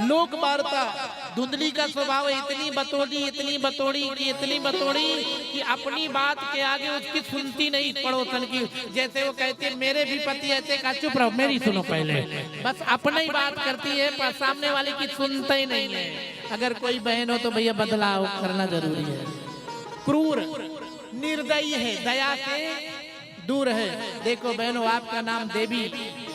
लोक वार्ता। धुंधली का स्वभाव इतनी बतौड़ी कि अपनी बात के आगे उसकी सुनती नहीं पड़ोसन की। जैसे वो कहती है मेरे भी पति ऐसे का, चुप रहो मेरी सुनो पहले, बस अपनी ही बात करती है पर सामने वाले की सुनता ही नहीं है। अगर कोई बहन हो तो भैया बदलाव करना जरूरी है। क्रूर निर्दयी है, दया से दूर है। देखो बहनों, आपका नाम देवी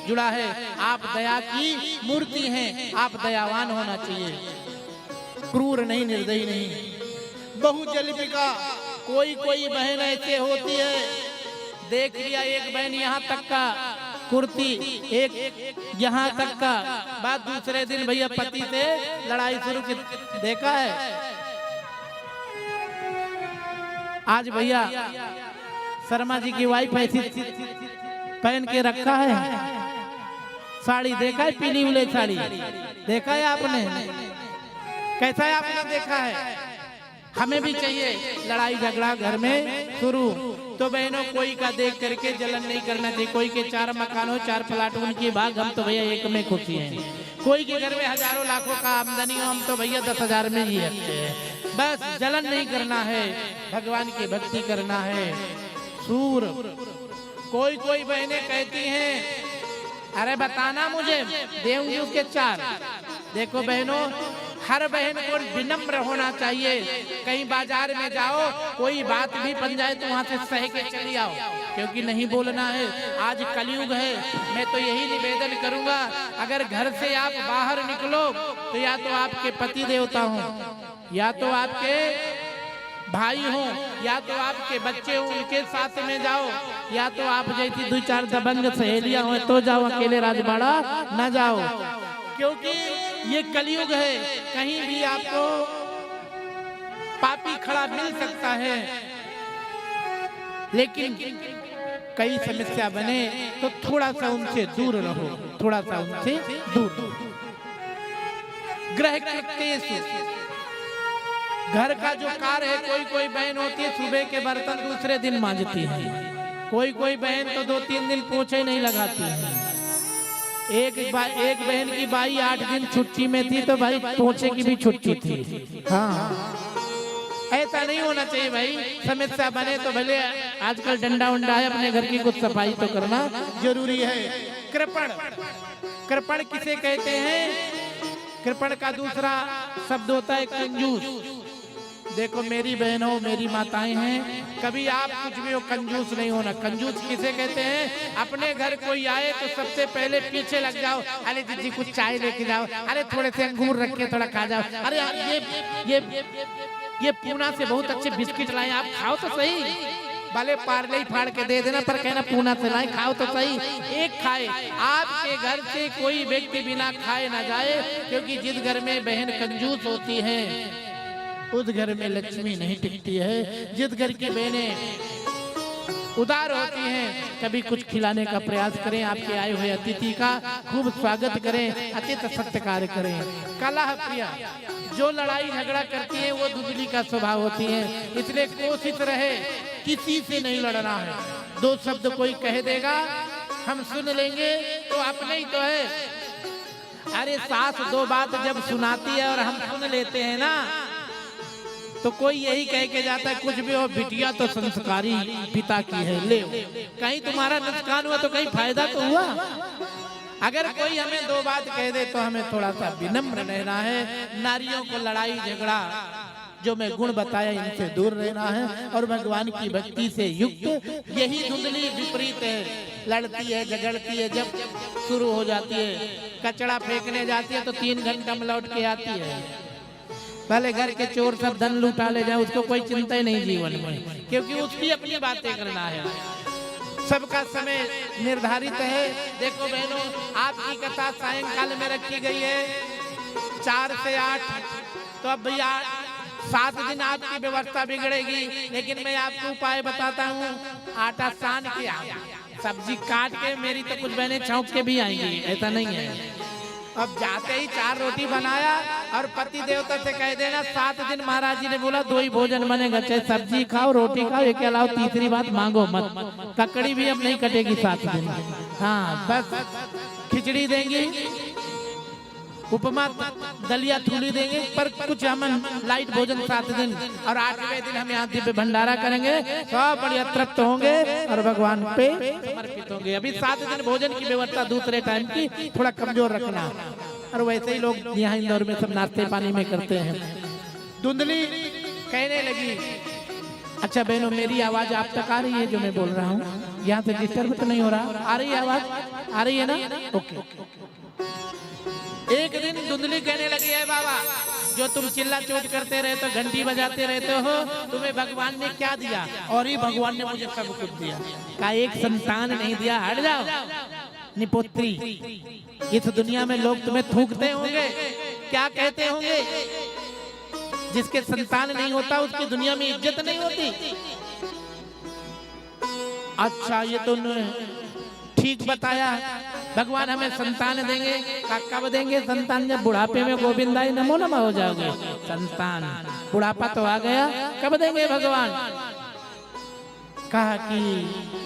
जुड़ा है, आप दया की मूर्ति हैं, आप दयावान होना चाहिए, क्रूर नहीं, निर्दयी नहीं। बहुजल्पिका, कोई बहन ऐसे होती है, देख लिया एक बहन यहाँ तक का कुर्ती, एक यहाँ तक का, बाद दूसरे दिन भैया पति से लड़ाई शुरू की। देखा है आज भैया शर्मा जी की वाइफ ऐसी पहन के रखा है साड़ी, देखा है पीली उले साड़ी, देखा है आपने? कैसा है आपने देखा है? हमें भी चाहिए लड़ाई झगड़ा घर में शुरू तो बहनों कोई का देख करके जलन नहीं करना चाहिए। कोई के 4 मकान हो, 4 प्लाट उनकी भाग, हम तो भैया एक में खुशी हैं। कोई के घर में हजारों लाखों का आमदनी हो, हम तो भैया 10,000 में ही अच्छे हैं। बस जलन नहीं करना है, भगवान की भक्ति करना है। सूर, कोई बहनें कहती हैं अरे बताना मुझे, देंगी उसके 4। देखो बहनों, हर बहन को विनम्र होना चाहिए। कहीं बाजार में जाओ, कोई बात भी बन जाए तो वहां से सह के चली आओ, क्योंकि नहीं बोलना है। आज कलयुग है। मैं तो यही निवेदन करूंगा, अगर घर से आप बाहर निकलो तो या तो आपके पति देवता हो, या तो आपके भाई हो, या तो आपके बच्चे हो, उनके साथ में जाओ, या तो आप जैसी 2-4 दबंग सहेलियां हो तो जाओ, अकेले राजबाड़ा न जाओ, क्योंकि ये कलयुग है। कहीं भी आपको पापी खड़ा मिल सकता है, लेकिन कई समस्या बने तो थोड़ा सा उनसे दूर रहो, थोड़ा सा उनसे दूर। ग्रह केस, घर का जो कार्य है, कोई बहन होती है सुबह के बर्तन दूसरे दिन मांजती है, कोई बहन तो 2-3 दिन पोछे नहीं लगाती है। एक बहन की बाई 8 दिन छुट्टी में थी तो भाई पोछे की भी छुट्टी थी। हाँ, ऐसा नहीं होना चाहिए भाई। समस्या बने तो भले आजकल डंडा उंडा है, अपने घर की कुछ सफाई तो करना जरूरी है। कृपण किसे कहते हैं? कृपण का दूसरा शब्द होता है कंजूस। देखो मेरी बहनों, मेरी माताएं हैं, कभी आप कुछ भी हो कंजूस नहीं होना। कंजूस किसे कहते हैं? अपने घर कोई आए तो सबसे पहले पीछे लग जाओ, अरे दीदी कुछ चाय लेके जाओ, अरे थोड़े से अंगूर रख के थोड़ा खा जाओ, अरे ये पूना से बहुत अच्छे बिस्किट लाए, आप खाओ तो सही, भले पार्ले ही फाड़ के दे देना, पर कहना पूना से लाए, खाओ तो सही। एक खाए, आपके घर से कोई व्यक्ति बिना खाए ना जाए, क्योंकि जिस घर में बहन कंजूस होती है उस घर में लक्ष्मी नहीं टिकती है। जिस घर की बहनें उदार होती हैं, कभी कुछ खिलाने का प्रयास करें, आपके आए हुए अतिथि का खूब स्वागत करें, अतिथि सत्कार करें। कलह प्रिया, जो लड़ाई झगड़ा करती है वो धुंधली का स्वभाव होती है, इसलिए कोशिश रहे किसी से नहीं लड़ना है। 2 शब्द कोई कह देगा हम सुन लेंगे तो अपने ही तो है। अरे सास 2 बात जब सुनाती है और हम सुन लेते हैं ना, तो कोई यही कह के जाता है कुछ भी हो, बिटिया तो संस्कारी पिता की है, ले कहीं तुम्हारा नुकसान हुआ तो कहीं फायदा तो हुआ। अगर कोई हमें 2 बात कह दे तो हमें थोड़ा सा विनम्र रहना है। नारियों को लड़ाई झगड़ा जो मैं गुण बताया इनसे दूर रहना है, और भगवान की भक्ति से युक्त। यही धुंधली विपरीत है, लड़ती है झगड़ती है, जब शुरू हो जाती है कचड़ा फेंकने जाती है तो 3 घंटा में लौट के आती है। पहले घर के चोर सब धन लुटा ले जाए, उसको कोई चिंता ही नहीं जीवन में, क्योंकि उसकी अपनी बातें करना है। सबका समय निर्धारित है। देखो बहनों, आपकी कथा सायंकाल में रखी गई है 4 से 8, तो अब भैया 7 दिन आपकी व्यवस्था बिगड़ेगी, लेकिन मैं आपको उपाय बताता हूँ। आटा सान के सब्जी काट के, मेरी तो कुछ बहनें छौंक के भी आएंगी, ऐसा नहीं है। अब जाते ही 4 रोटी बनाया और पति देवता से कह देना 7 दिन महाराज जी ने बोला 2 ही भोजन बनेगा, चाहे सब्जी खाओ रोटी खाओ, एक के अलावा तीसरी बात मांगो मत। ककड़ी भी अब नहीं कटेगी 7 दिन। हाँ, बस खिचड़ी देंगी, उपमा दलिया थूली देंगे, पर कुछ हम लाइट भोजन 7 दिन, और 8वें दिन हम यहाँ दिव्य भंडारा करेंगे, सब बढ़िया तृप्त होंगे और भगवान पे समर्पित होंगे। अभी 7 दिन भोजन की व्यवस्था दूसरे टाइम की थोड़ा कमजोर रखना। और वैसे ही लोग यहाँ इंदौर में सब नाश्ते पानी में करते हैं। धुंधली कहने लगी, अच्छा बहनों मेरी आवाज आप तक आ रही है जो मैं बोल रहा हूँ? यहाँ से डिस्टर्ब तो नहीं हो रहा? आ रही है आवाज? आ रही है ना? ओके। एक दिन धुंधली कहने लगी है, बाबा जो तुम चिल्ला चोट करते रहते हो, घंटी बजाते रहते हो, तुम्हें भगवान ने क्या दिया? और ही भगवान ने मुझे सब कुछ दिया। का एक संतान नहीं दिया, हट जाओ निपुत्री। इस दुनिया में लोग तुम्हें थूकते होंगे, क्या कहते होंगे? जिसके संतान नहीं होता उसकी दुनिया में इज्जत नहीं होती। अच्छा ये तो ठीक बताया, भगवान हमें संतान देंगे। कब देंगे संतान? जब बुढ़ापे में गोविंदाई नमो नमः हो जाओगे। संतान बुढ़ापा तो आ गया, कब देंगे भगवान? कहा कि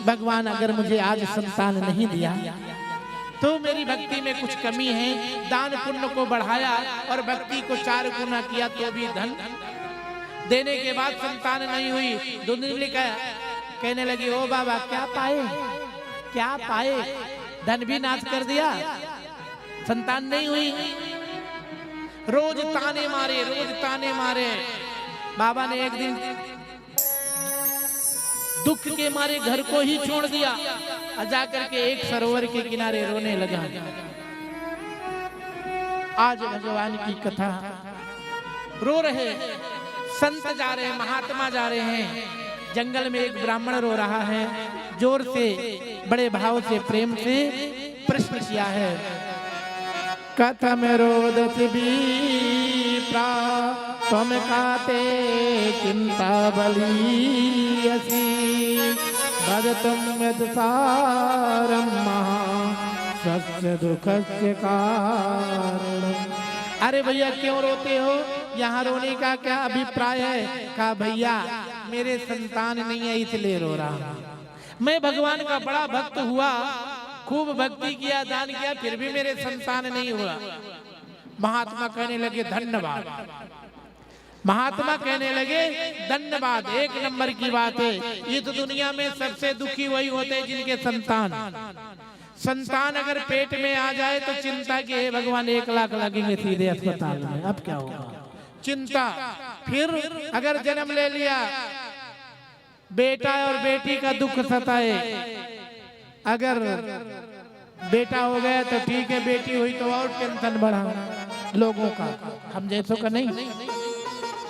भगवान अगर मुझे आज संतान नहीं दिया तो मेरी भक्ति में कुछ कमी है। दान पुण्य को बढ़ाया और भक्ति को 4 गुना किया तो भी धन देने के बाद संतान नहीं हुई। धुंधली कहने लगी, ओ बाबा क्या पाए, क्या पाए? धन भी नाश कर दिया, संतान नहीं हुई। रोज ताने मारे, रोज ताने मारे। बाबा ने एक दिन दुख के मारे घर को ही छोड़ दिया और जाकर के एक सरोवर के किनारे रोने लगा। आज भगवान की कथा रो रहे, संत जा रहे, महात्मा जा रहे हैं। जंगल में एक ब्राह्मण रो रहा है, जोर से बड़े भाव से प्रेम से प्रश्न किया है, कथम रोदति विप्रा त्वम काते चिंता बलीयसी भजतुम यदसारम सस्य दुखस्य कारणम। अरे भैया क्यों रोते हो? यहाँ रोने का क्या अभिप्राय है? कहा भैया मेरे संतान नहीं है इसलिए रो रहा हूँ। मैं भगवान का बड़ा भक्त हुआ, खूब भक्ति किया, दान किया, फिर भी मेरे संतान नहीं हुआ। महात्मा कहने लगे धन्यवाद। महात्मा कहने लगे धन्यवाद, 1 नंबर की बात है। ये तो दुनिया में सबसे दुखी वही होते हैं जिनके संतान अगर पेट में आ जाए तो चिंता की है भगवान 1 लाख लगेंगे सीधे अस्पताल में, अब क्या होगा? चिंता। फिर अगर जन्म ले लिया, बेटा और बेटी का दुख सताए। अगर बेटा हो गया तो ठीक है, बेटी हुई तो और टेंशन बढ़ा लोगों का, हम जैसों का नहीं।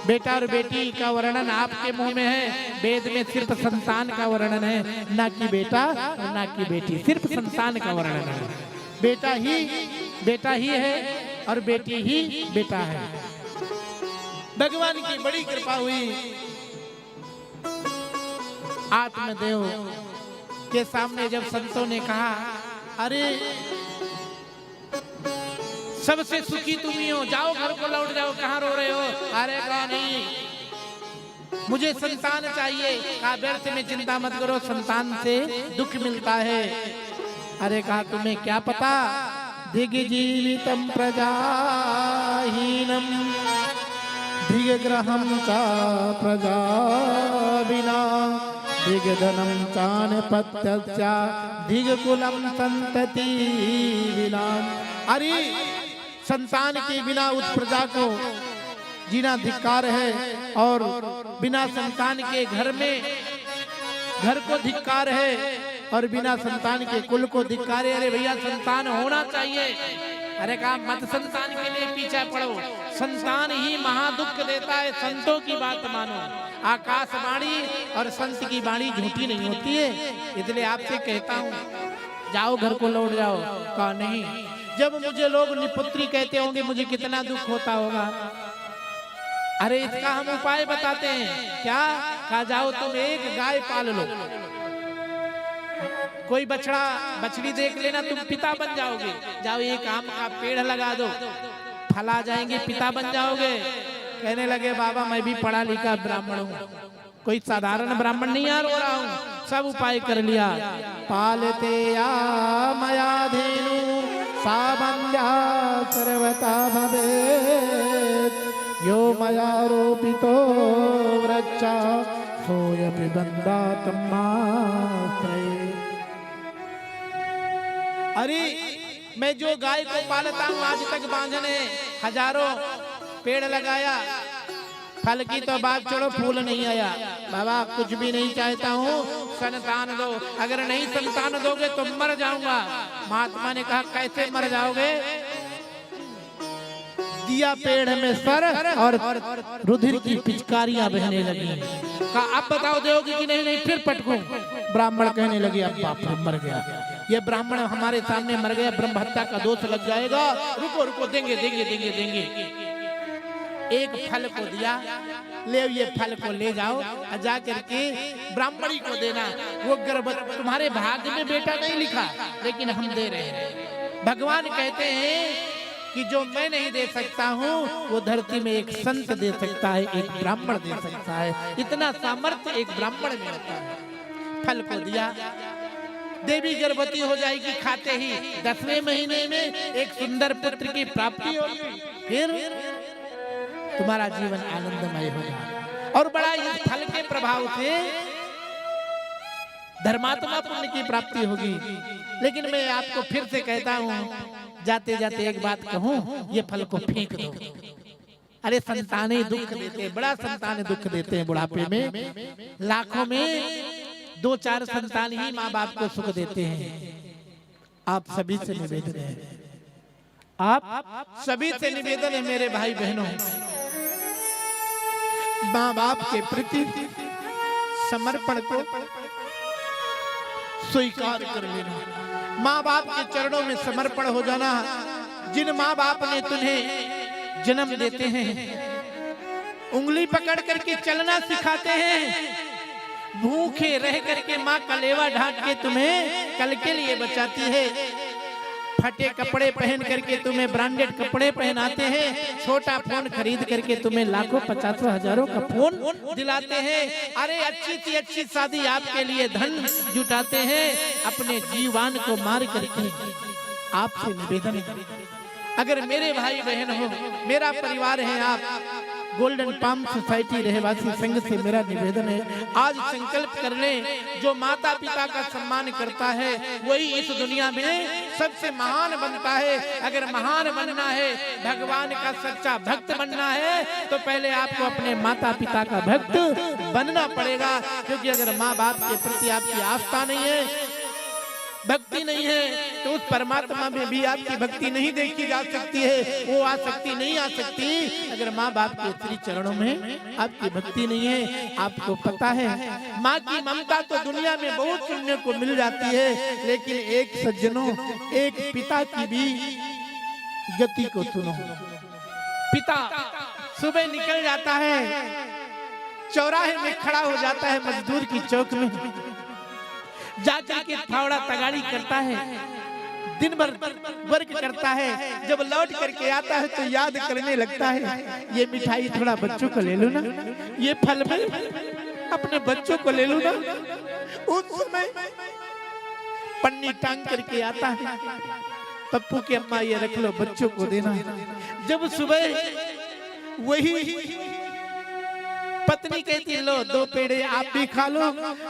बेटा और बेटी का वर्णन आपके मुंह में है, वेद में सिर्फ संतान का वर्णन है, ना कि बेटा और ना कि बेटी, सिर्फ संतान का वर्णन है। बेटा ही है और बेटी ही बेटा है। भगवान की बड़ी कृपा हुई। आत्मदेव के सामने जब संतों ने कहा, अरे सबसे सुखी तुम ही हो, जाओ घर को लौट जाओ, कहाँ रो रहे हो? अरे कहा नहीं, मुझे संतान चाहिए। कहा व्यर्थ में चिंता मत करो, संतान से दुख मिलता है। अरे कहा तुम्हें क्या पता, दिग्जीवितम प्रजाहीनम दिग्ग्रहम चा प्रजा बिना दिग्धनम चानपत्यस्या दिग्कुलम संतति बिना। अरे संतान के बिना उस प्रजा को जीना धिक्कार है, और बिना संतान के घर को धिक्कार है, और बिना संतान के कुल को धिक्कार है। अरे भैया संतान होना चाहिए। अरे कहा मत संतान के लिए पीछे पड़ो, संतान ही महादुख देता है। संतों की बात मानो, आकाशवाणी और संत की वाणी झूठी नहीं होती है। इसलिए आपसे कहता हूँ जाओ घर को लौट जाओ। कहा नहीं, जब मुझे लोग निपुत्री कहते होंगे मुझे कितना दुख होता होगा। अरे इसका हम उपाय बताते हैं। क्या? कहा जाओ तुम एक गाय पाल लो, कोई बछड़ी देख लेना, तुम पिता बन जाओगे। जाओ एक आम का पेड़ लगा दो, फल आ जाएंगे, पिता बन जाओगे। कहने लगे बाबा मैं भी पढ़ा लिखा ब्राह्मण हूँ, कोई साधारण ब्राह्मण नहीं यार हो रहा हूँ। सब उपाय कर लिया। पालते या मया धेनु साबंध्या सर्वथा भवेत् यो मया रोपितो वृक्षा सोऽयमि बन्धात्माश्रये। अरे मैं जो गाय को पालता हूँ आज तक बांझने हजारों पेड़ लगाया, फल की तो बात छोड़ो, फूल नहीं आया। बाबा कुछ भी नहीं चाहता हूँ, संतान दो, अगर नहीं संतान दोगे तो मर जाऊंगा। महात्मा ने कहा कैसे मर जाओगे? दिया पेड़ में सर और रुधिर की पिचकारियां बहने लगी। कहा अब बताओ दोगे कि नहीं? नहीं फिर पटकूं। ब्राह्मण कहने लगे अब बाप रे मर गया, ये ब्राह्मण हमारे सामने मर गया, ब्रह्म हत्या का दोष लग जाएगा। रुको रुको, देंगे देंगे देंगे देंगे। एक फल को दिया, ले ये फल को ले जाओ, जा करके ब्राह्मणी को देना। वो गर्भवती, तुम्हारे भाग्य में बेटा नहीं लिखा लेकिन हम दे रहे हैं। भगवान कहते हैं कि जो मैं नहीं दे सकता हूँ वो धरती में एक संत दे सकता है, एक ब्राह्मण दे सकता है। इतना सामर्थ्य एक ब्राह्मण में होता है। फल को दिया, देवी गर्भवती हो जाएगी, खाते ही 10वें महीने में एक सुंदर पुत्र की प्राप्ति होगी, फिर तुम्हारा जीवन आनंदमय होगा। और बड़ा इस फल के प्रभाव से धर्मात्मा पुण्य की प्राप्ति होगी। लेकिन मैं आपको फिर से कहता हूँ, जाते जाते एक बात कहूँ, ये फल को फेंक दो। अरे संतानें दुख देते हैं, बड़ा संतानें दुख देते हैं बुढ़ापे में। लाखों में 2-4 संतान ही माँ बाप को सुख देते हैं। आप सभी से निवेदन है, आप सभी से निवेदन है मेरे भाई बहनों, माँ बाप के प्रति समर्पण को स्वीकार कर लेना। माँ बाप के चरणों में समर्पण हो जाना। जिन माँ बाप ने तुम्हें जन्म देते हैं, उंगली पकड़ करके चलना सिखाते हैं, भूखे रह करके माँ कलेवा ढांक के तुम्हें कल के लिए बचाती है, फटे कपड़े पहन करके तुम्हें ब्रांडेड कपड़े पहनाते हैं, छोटा फोन खरीद करके तुम्हें लाखों 50 हजारों का फोन दिलाते हैं। अरे अच्छी सी अच्छी शादी आपके लिए धन जुटाते हैं, अपने जीवन को मार करके। आपसे निवेदन, अगर मेरे भाई बहन हो, मेरा परिवार है आप, गोल्डन पाम सोसाइटी रहवासी संघ से मेरा निवेदन है, आज संकल्प कर लें, जो माता पिता का सम्मान करता है वही इस दुनिया में सबसे महान बनता है। अगर महान बनना है, भगवान का सच्चा भक्त बनना है, तो पहले आपको अपने माता पिता का भक्त बनना पड़ेगा। क्योंकि अगर माँ बाप के प्रति आपकी आस्था नहीं है, भक्ति नहीं है, तो उस परमात्मा में भी आपकी भक्ति नहीं देखी जा सकती है, वो आसक्ति नहीं आ सकती। अगर माँ बाप के श्री चरणों में आपकी भक्ति नहीं है, आपको पता है माँ की ममता तो दुनिया में बहुत सुनने को मिल जाती है, लेकिन एक सज्जनों, एक पिता की भी गति को सुनो। पिता सुबह निकल जाता है, चौराहे में खड़ा हो जाता है, मजदूर की चौक में जाकर के फावड़ा तगाड़ी करता है, दिन भर वर्क करता है। जब लौट करके आता है तो याद करने लगता है, ये मिठाई थोड़ा बच्चों को ले लो ना, ये फल में अपने बच्चों को ले लो ना। उस समय पन्नी टांग करके आता है, पप्पू की अम्मा ये रख लो, बच्चों को देना। जब सुबह वही पत्नी कहती लो 2 पेड़े आप भी खा लो,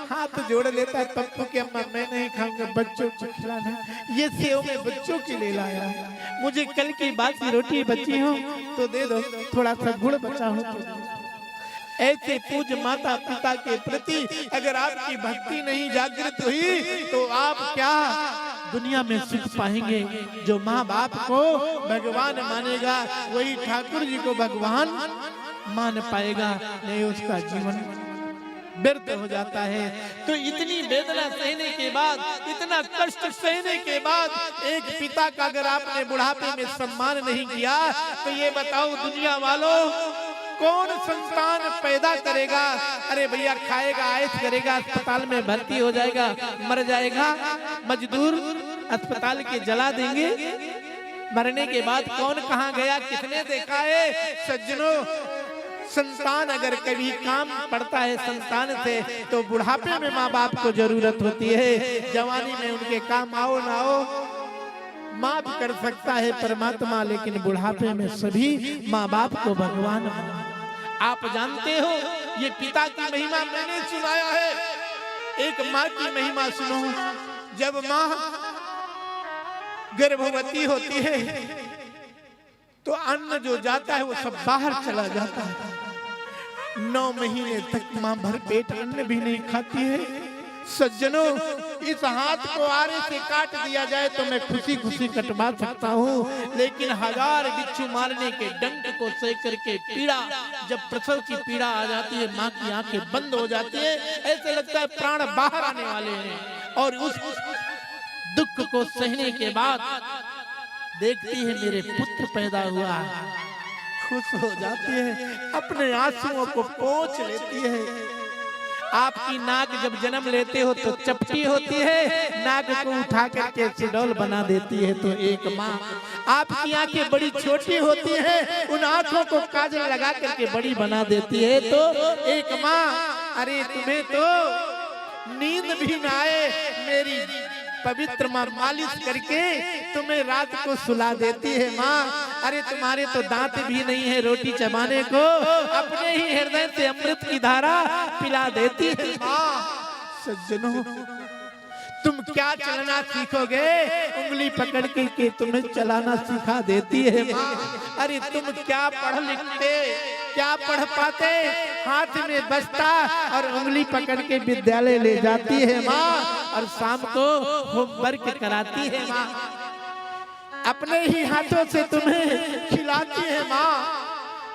हाथ जोड़ लेता है पप्पू की अम्मा, मैं नहीं खाऊंगा, बच्चों को खिलाना। ये सेव में बच्चों के लिए लाया, मुझे कल की बासी रोटी बची हो तो दे दो, थोड़ा सा गुड़ बचा हो तो। ऐसे पूज्य माता पिता के प्रति अगर आपकी भक्ति नहीं जागृत हुई तो आप क्या दुनिया में सुख पाएंगे। जो माँ बाप को भगवान मानेगा वही ठाकुर जी को भगवान मान पाएगा, नहीं उसका जीवन व्यर्थ हो जाता है। तो इतनी वेदना सहने के बाद, इतना कष्ट सहने के बाद एक पिता का अगर आपने बुढ़ापे में सम्मान नहीं किया तो ये बताओ दुनिया वालों, कौन संतान पैदा करेगा? अरे भैया खाएगा, आयश करेगा, अस्पताल में भर्ती हो जाएगा, मर जाएगा, मजदूर अस्पताल के जला देंगे, मरने के बाद कौन कहाँ गया, किसने देखा है? सज्जनों, संतान अगर कभी काम पड़ता है संतान से तो बुढ़ापे में माँ बाप को जरूरत होती है। जवानी में उनके काम आओ ना आओ, माफ कर सकता है परमात्मा, लेकिन बुढ़ापे में सभी माँ बाप को भगवान। आप जानते हो ये पिता की महिमा मैंने सुनाया है, एक माँ की महिमा सुनो। जब माँ गर्भवती होती है तो अन्न जो जाता है वो सब बाहर चला जाता है। 9 महीने तक माँ भर पेट अन्न भी नहीं खाती है। सज्जनों, इस हाथ को आरे से काट दिया जाए तो मैं खुशी खुशी कटवा सकता हूँ, लेकिन 1000 बिच्छू मारने के डंक को सह करके पीड़ा, जब प्रसव की पीड़ा आ जाती है, माँ की आंखें बंद हो जाती है, ऐसे लगता है प्राण बाहर आने वाले हैं। और उस दुख को सहने के बाद देखती है मेरे पुत्र पैदा हुआ, खुश हो जाती है, अपने आंसुओं को पोंछ लेती है। आपकी नाक जब जन्म लेते हो तो चपटी होती है, नाक को उठा करके सुडौल बना देती है तो एक माँ। आपकी आंखें बड़ी छोटी होती है, उन आंखों को काजल लगा करके बड़ी बना देती है तो एक माँ। अरे तुम्हें तो नींद भी ना आए, मेरी पवित्र माँ मालिश करके तुम्हें रात को सुला देती है माँ। अरे तुम्हारे तो दांत भी नहीं है रोटी चबाने को, अपने ही हृदय से अमृत की धारा पिला देती है माँ। सज्जनों, तुम क्या चलना सीखोगे, उंगली पकड़ के तुम्हें चलाना सिखा देती है माँ। अरे तुम क्या पढ़ लिखते, क्या पढ़ पाते, हाथ में बस्ता और उंगली पकड़ के विद्यालय ले जाती है माँ, और शाम को होमवर्क कराती है माँ, अपने ही हाथों से तुम्हें खिलाती है माँ।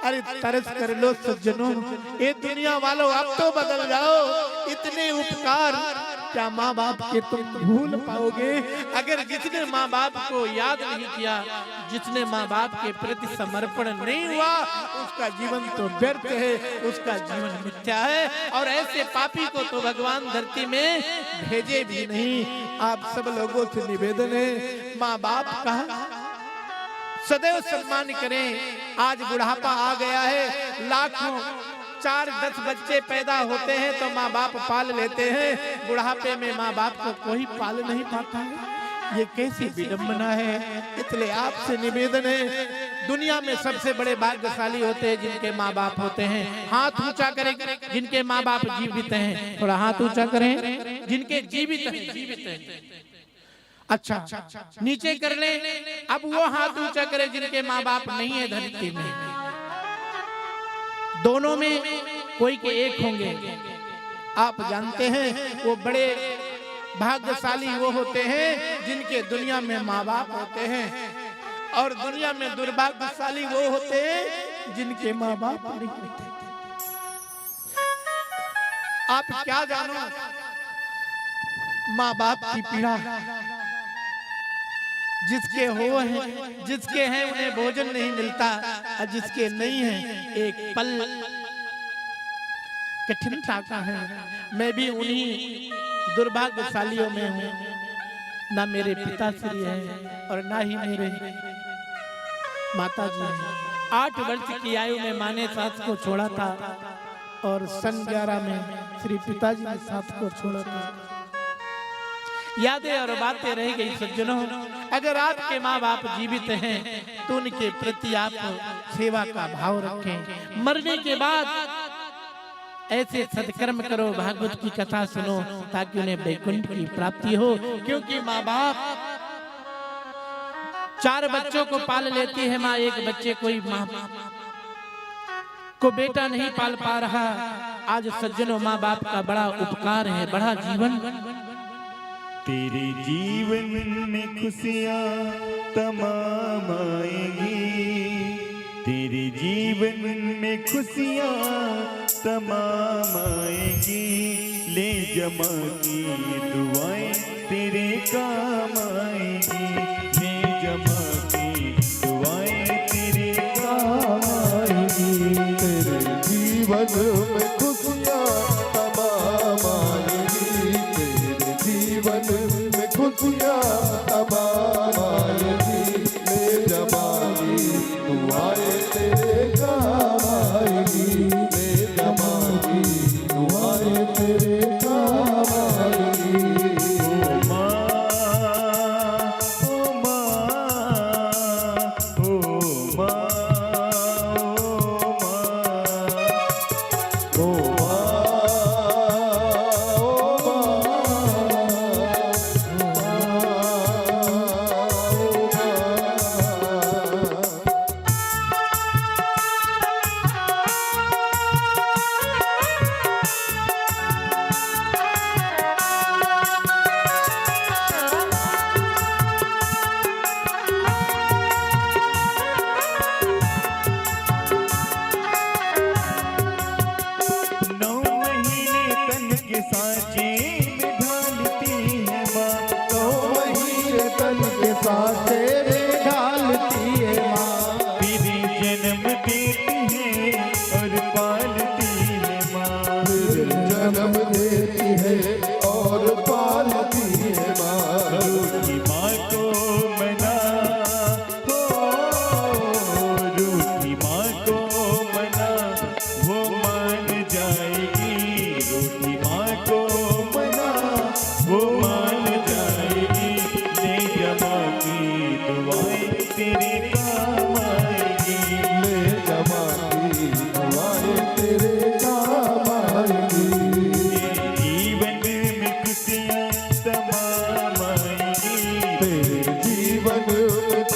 अरे तरस कर लो सज्जनों, ये दुनिया वालों अब तो बदल जाओ। इतने उपकार क्या माँ बाप के तुम भूल पाओगे? अगर जिसने माँ बाप को याद नहीं किया, जिसने माँ बाप के प्रति समर्पण नहीं हुआ, उसका जीवन तो व्यर्थ है, उसका जीवन मिथ्या है। और ऐसे पापी को तो भगवान धरती में भेजे भी नहीं। आप सब लोगों से निवेदन है, माँ बाप का सदैव सम्मान करें। आज बुढ़ापा आ गया है, लाखों 4-10 बच्चे पैदा होते हैं तो माँ बाप पाल लेते हैं, बुढ़ापे में माँ बाप को कोई पाल नहीं पाता है। ये कैसी विडंबना है। इसलिए आपसे निवेदन है, दुनिया में सबसे बड़े भाग्यशाली होते हैं जिनके माँ बाप होते हैं। हाथ ऊंचा करें जिनके माँ बाप जीवित हैं, थोड़ा हाथ ऊंचा करें जिनके जीवित हैं। अच्छा, नीचे कर ले। अब वो हाथ ऊंचा करे जिनके माँ बाप नहीं है धरती में। दोनों में कोई के एक होंगे। आप जानते हैं वो बड़े भाग्यशाली वो होते हैं जिनके दुनिया में माँ बाप होते हैं, और दुनिया में दुर्भाग्यशाली वो होते हैं जिनके माँ बाप नहीं होते। आप क्या जानो माँ बाप की पीड़ा। जिसके हो हैं, जिसके हैं उन्हें भोजन नहीं मिलता, और जिसके नहीं है एक पल कठिनता का है। मैं भी उन्हीं दुर्भाग्यशालियों में हूँ। ना मेरे पिताश्री हैं और ना ही मेरे माताजी हैं। 8 वर्ष की आयु में माँ ने सास को छोड़ा था, और सन 11 में श्री पिताजी ने सास को छोड़ा था। यादें और बातें रह गई। सज्जनों, अगर आपके माँ बाप जीवित हैं तो उनके प्रति आप सेवा का भाव रखें। मरने के बाद ऐसे सत्कर्म करो, भागवत की कथा सुनो, ताकि उन्हें वैकुंठ की प्राप्ति हो। क्योंकि माँ बाप 4 बच्चों को पाल लेती है माँ, एक बच्चे कोई माँ को बेटा नहीं पाल पा रहा। आज सज्जनों, माँ बाप का बड़ा उपकार है, बड़ा जीवन। तेरे जीवन में खुशियाँ तमाम आएंगी, तेरे जीवन में खुशियाँ तमाम आएंगी। ले जमा की दुआएं तेरे काम आएंगी, ले जमा की दुआएं तेरे काम आएंगी। तेरे जीवन में खुशियाँ तमाम आएंगी, तेरे जीवन में खुशियाँ तमाम आएंगी। ले जमा की दुआएं तेरे काम आएंगी, ले जमा की दुआएं तेरे काम आएंगी। ओ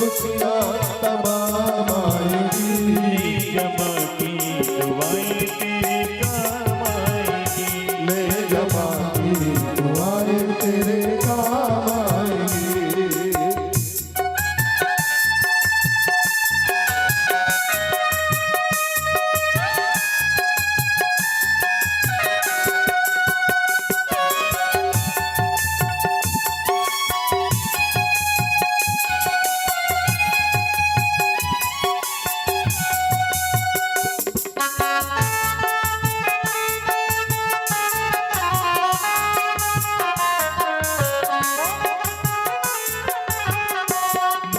खुशियाँ तमाम आएगी। जमा की दुआएं तेरे काम आएगी। ले जमा की दुआएं तेरे काम आएगी।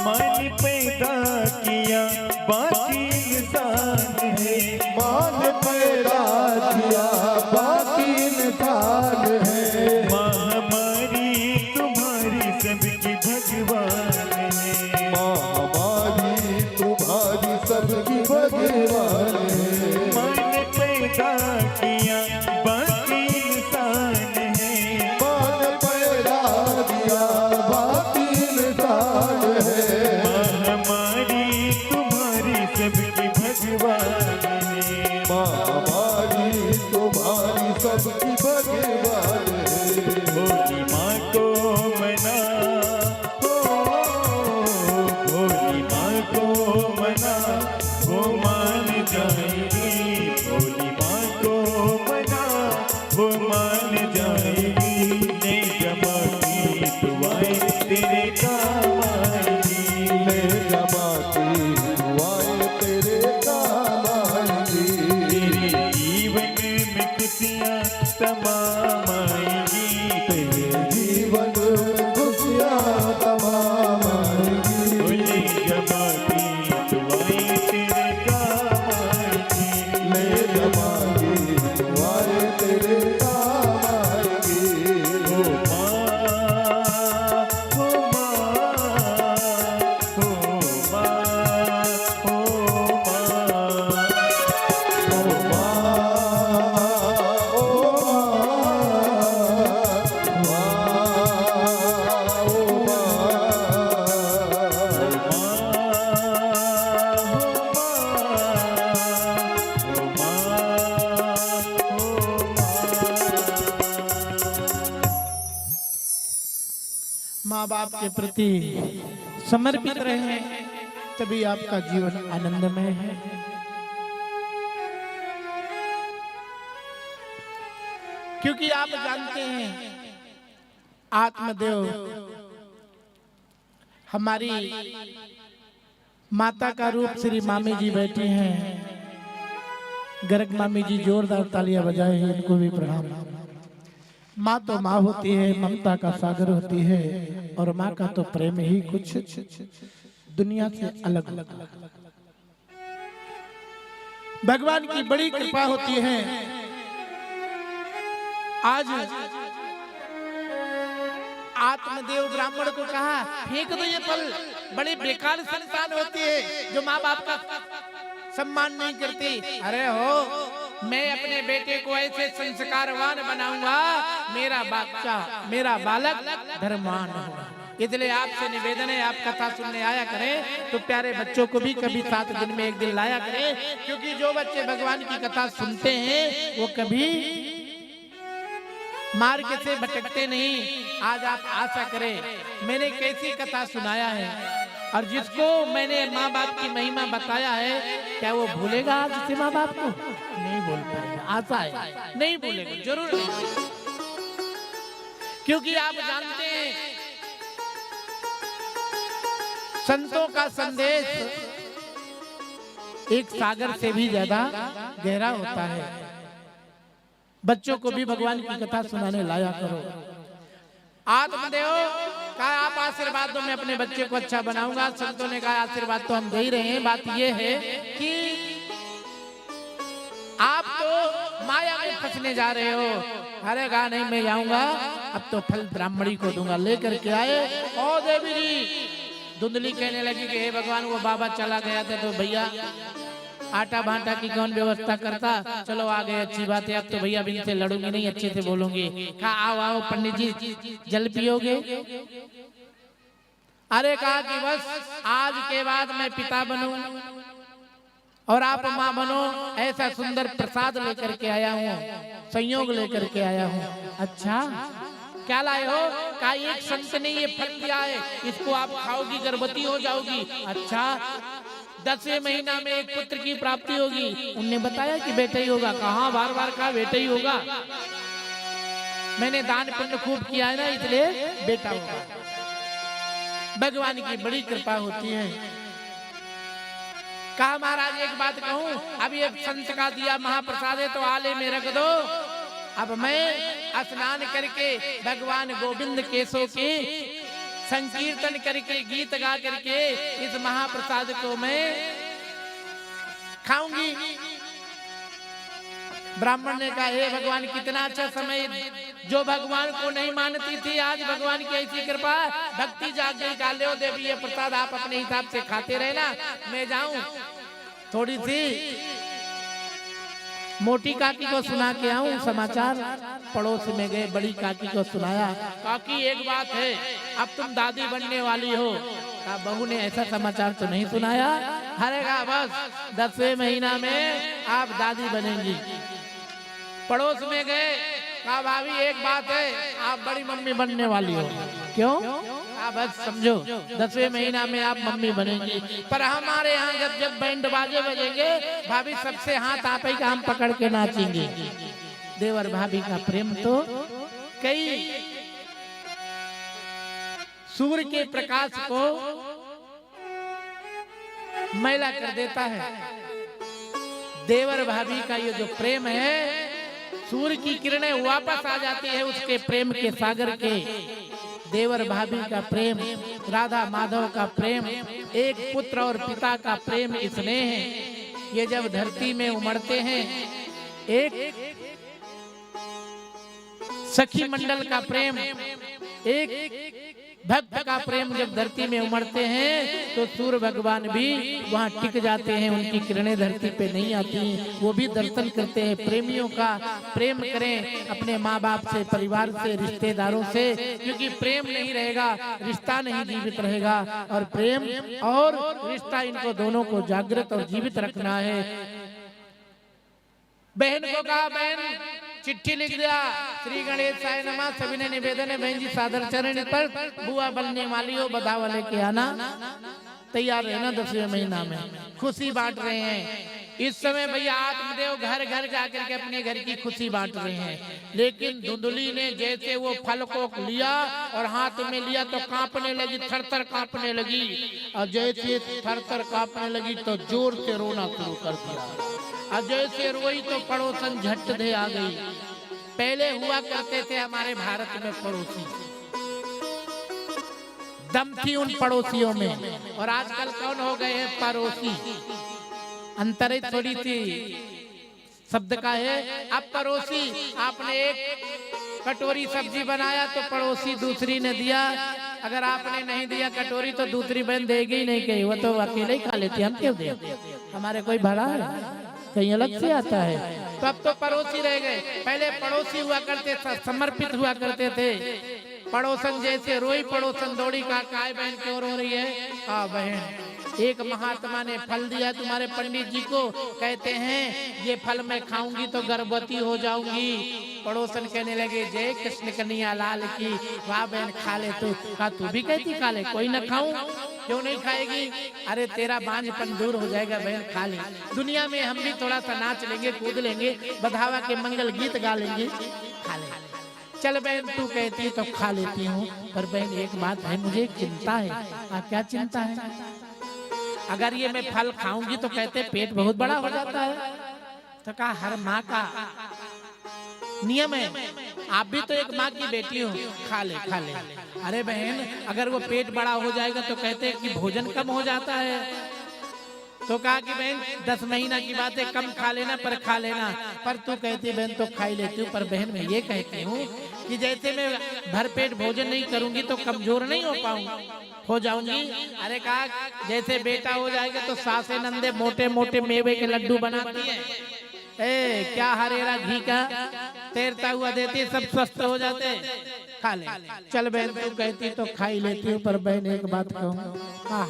मन पैदा किया बाकी इंसान है। मान पैदा किया बाकी इंसान है। माँ हमारी तुम्हारी सबकी भगवान है। माँ हमारी तुम्हारी सबकी भगवान है। मन पैदा किया बाकी इंसान है। मान पैदा किया बाकी इंसान है। माँ हमारी तुम्हारी सबकी भगवान है। माँ हमारी तुम्हारी सबकी भगवान है। भोली माँ को मना, भोली माँ को मना, वो मान जाएगी। भोली माँ को मना, वो मान जाएगी। ने जमा की दुआएं तेरे काम आएगी। ले जमा की दुआएं तेरे काम आएंगी। तेरे जीवन में खुशियाँ तमाम आएगी। तेरे जीवन में खुशियाँ तमाम आएंगी। ले जमा की दुआएं तेरे काम आएगी। ले जमा की दुआएं तेरे काम आएंगी। ओ माँ, ओ माँ, ओ माँ, ओ माँ। ओ माँ बाप के प्रति समर्पित रहे, तभी आपका जीवन आनंदमय है। क्योंकि आप जानते हैं आत्मदेव हमारी माता का रूप श्री मामी जी बैठे हैं। गर्ग मामी जी जोरदार तालियां बजाए हैं, इनको भी प्रणाम। माँ तो माँ होती है, ममता का सागर होती है, और माँ का तो प्रेम ही कुछ दुनिया से अलग। भगवान की बड़ी कृपा होती है। आज आत्मदेव ब्राह्मण को कहा फेंक दो ये फल, बड़े बेकार संतान होती है जो माँ बाप का सम्मान नहीं करती। अरे हो, मैं अपने बेटे को ऐसे संस्कारवान बनाऊंगा, मेरा बच्चा, मेरा बालक धर्मवान होगा। इसलिए आपसे निवेदन है, आप कथा सुनने आया करें तो प्यारे बच्चों को भी कभी 7 दिन में 1 दिन लाया करें, क्योंकि जो बच्चे भगवान की कथा सुनते हैं वो कभी मार्ग से भटकते नहीं। आज आप आशा करें, मैंने कैसी कथा सुनाया है, और जिसको मैंने माँ बाप की महिमा बताया है, क्या वो भूलेगा आज से माँ बाप को? नहीं भूल पाएगा। आशा है नहीं भूलेगा, जरूर नहीं। क्योंकि आप जानते हैं संतों का संदेश एक सागर से भी ज्यादा गहरा होता है। बच्चों को भी भगवान की कथा सुनाने लाया करो। आत्मदेव कहा आप आशीर्वाद दो, मैं अपने बच्चे को अच्छा बनाऊंगा। संतों ने कहा आशीर्वाद तो हम दे ही रहे हैं, बात ये है कि आप तो माया में फंसने जा रहे हो। अरे कहा नहीं, मैं जाऊंगा, अब तो फल ब्राह्मणी को दूंगा। लेकर के आए, ओ देवी जी। धुंधली कहने लगी कि हे भगवान, वो बाबा चला गया था तो भैया आटा भाटा की कौन व्यवस्था करता। चलो आ गए, अच्छी बात है। अब तो भैया इनसे लड़ूंगी नहीं, अच्छे से बोलूंगी। कहा आओ आओ पंडित जी, जल पियोगे? अरे कहा कि बस आज के बाद मैं पिता बनूं और आप माँ बनो, ऐसा सुंदर प्रसाद लेकर के आया हूँ, संयोग लेकर के आया हूँ। अच्छा क्या लाए हो? कहा एक संत ने ये फल दिया है, इसको आप खाओगी गर्भवती हो जाओगी। अच्छा 10वें महीना में एक पुत्र की प्राप्ति होगी। उनने बताया कि बेटा ही होगा। कहा बार बार कहा बेटा ही होगा, मैंने दान पुण्य खूब किया है ना, इसलिए बेटा होगा। भगवान की बड़ी कृपा होती है। कहा महाराज एक बात कहूं, अब ये संत का दिया महाप्रसाद है तो आले में रख दो। अब मैं स्नान करके भगवान गोविंद केशव के संकीर्तन करके गीत गा करके इस महाप्रसाद को मैं खाऊंगी। ब्राह्मण ने कहा हे भगवान कितना अच्छा समय, जो भगवान को नहीं मानती थी आज भगवान की ऐसी कृपा, भक्ति जाग गई। का लो देवी ये प्रसाद आप अपने हिसाब से खाते रहना, मैं जाऊं थोड़ी सी मोटी काकी को सुना के आऊं समाचार। पड़ोस में गए, बड़ी काकी को सुनाया। काकी एक बात है, अब तुम दादी बनने वाली हो। कहा बहू ने ऐसा समाचार तो नहीं सुनाया। अरे कहा बस 10वें महीना में आप दादी बनेंगी। पड़ोस में गए, कहा भाभी एक बात है, आप बड़ी मम्मी बनने वाली हो। क्यों? कहा बस समझो 10वें महीना में आप मम्मी बनेंगी, पर हमारे यहाँ जब जब बैंड बाजे बजेंगे भाभी सबसे हाथ आप ही का हम पकड़ के नाचेंगे। देवर भाभी का प्रेम तो कई सूर्य के प्रकाश को मैला कर देता है। देवर भाभी का ये जो प्रेम है, सूर्य की किरणें वापस आ जाती है उसके प्रेम के सागर के। देवर भाभी का प्रेम, राधा माधव का प्रेम, एक पुत्र और पिता का प्रेम, स्नेह है। ये जब धरती में उमड़ते हैं, एक सखी मंडल का प्रेम, एक भक्त का प्रेम जब धरती में उमड़ते हैं तो सूर्य भगवान भी वहाँ टिक जाते हैं, उनकी किरणें धरती पे नहीं आती, वो भी दर्शन करते हैं। प्रेमियों का प्रेम करें अपने माँ बाप से, परिवार से, रिश्तेदारों से, क्योंकि प्रेम नहीं रहेगा रिश्ता नहीं जीवित रहेगा। और प्रेम और रिश्ता, इनको दोनों को जागृत और जीवित रखना है। बहन को कहा बहन चिट्ठी लिख दिया, श्री गणेशाय नमः, सभी ने निवेदन है बहन जी सादर चरण पर, बुआ बनने वाली हो, बधावा लेके आना। तैयार रहना 10वें महीना में। खुशी बांट रहे हैं इस समय भैया, आत्मदेव घर घर जाकर के अपने घर की खुशी बांट रहे हैं। लेकिन धुंधली ने जैसे वो फल को लिया और हाथ में लिया तो कांपने लगी, थरथर कांपने लगी। और जैसे थरथर कांपने लगी तो जोर से रोना शुरू कर दिया। और जैसे रोई तो पड़ोसन झट दे आ गई। पहले हुआ करते थे हमारे भारत में पड़ोसी, दम थी उन पड़ोसियों में, और आजकल कौन हो गए हैं पड़ोसी। अंतर थोड़ी सी शब्द का है। अब पड़ोसी, आपने एक कटोरी सब्जी बनाया तो पड़ोसी दूसरी ने दिया, अगर आपने नहीं दिया कटोरी तो दूसरी बहन देगी ही नहीं, कहीं वो तो अकेले ही खा लेती, हम क्यों दे, हमारे कोई भाड़ा है, कहीं अलग से आता है। तो अब तो पड़ोसी रह गए। पहले पड़ोसी हुआ करते थे, समर्पित हुआ करते थे। पड़ोसन जैसे रोई, पड़ोसन दौड़ी, कहा काय बहन क्यों रो रही है? हाँ बहन, एक महात्मा ने फल दिया तुम्हारे पंडित जी को, कहते हैं ये फल मैं खाऊंगी तो गर्भवती हो जाऊंगी। पड़ोसन कहने लगे जय कृष्ण कन्हैया लाल की। वाह बहन खा ले तू। कहा तू भी कहती खा ले, कोई न खाऊं, क्यों नहीं खाएगी? अरे तेरा बांझपन दूर हो जाएगा बहन, खा ले। दुनिया में हम भी थोड़ा सा नाच लेंगे, कूद लेंगे, बधावा के मंगल गीत गा लेंगे, खा ले। चल बहन तू कहती तो खा लेती हूँ, पर बहन एक बात है, मुझे चिंता है। क्या चिंता है? अगर ये मैं फल खाऊंगी तो कहते पेट बहुत बड़ा हो जाता है। तो कहा हर माँ का नियम है, आप भी तो एक माँ की बेटी हो, खा ले खा ले। अरे बहन अगर वो पेट बड़ा हो जाएगा तो कहते हैं कि भोजन कम हो जाता है। तो कहा कि बहन 10 महीना की बात है, कम खा लेना पर खा लेना। पर तू कहती बहन तो खा ही लेती हूँ, पर बहन मैं ये कहती हूँ कि जैसे मैं भरपेट भोजन नहीं करूंगी तो कमजोर नहीं हो जाऊंगी। अरे कहा जैसे बेटा हो जाएगा तो सासे नंदे मोटे मोटे मेवे के लड्डू बनाती है, क्या हरेरा घी का तैरता हुआ देती है, सब स्वस्थ हो जाते। खा ले। चल बहन तू कहती तो खा ही लेती हूँ, पर बहन एक बात कहूँ, हाँ,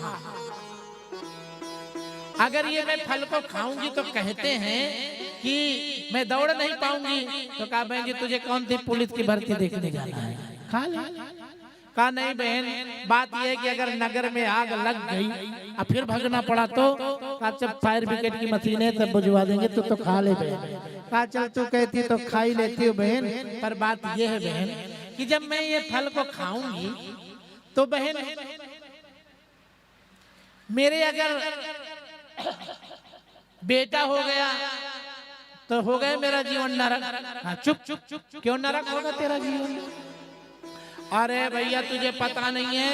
अगर ये मैं फल को खाऊंगी तो कहते हैं कि मैं दौड़ नहीं पाऊंगी, तो कहा बहन जी तुझे कौन सी पुलिस की भर्ती देखने जाना है, खा ले। कहा नहीं बहन, बात यह है कि अगर नगर में आग लग गई और फिर भागना पड़ा तो कहा चल फायर ब्रिगेड की मशीनें सब बुझवा देंगे, तो खा ले बहन। कहा चल तू कहती तो खा ही लेती हूँ बहन, पर बात यह है बहन कि जब मैं ये फल को खाऊंगी तो बहन मेरे अगर बेटा हो गया तो हो गया मेरा जीवन नरक। हाँ, चुप चुप चुप, क्यों नरक होगा तेरा जीवन? अरे भैया तुझे पता नहीं है,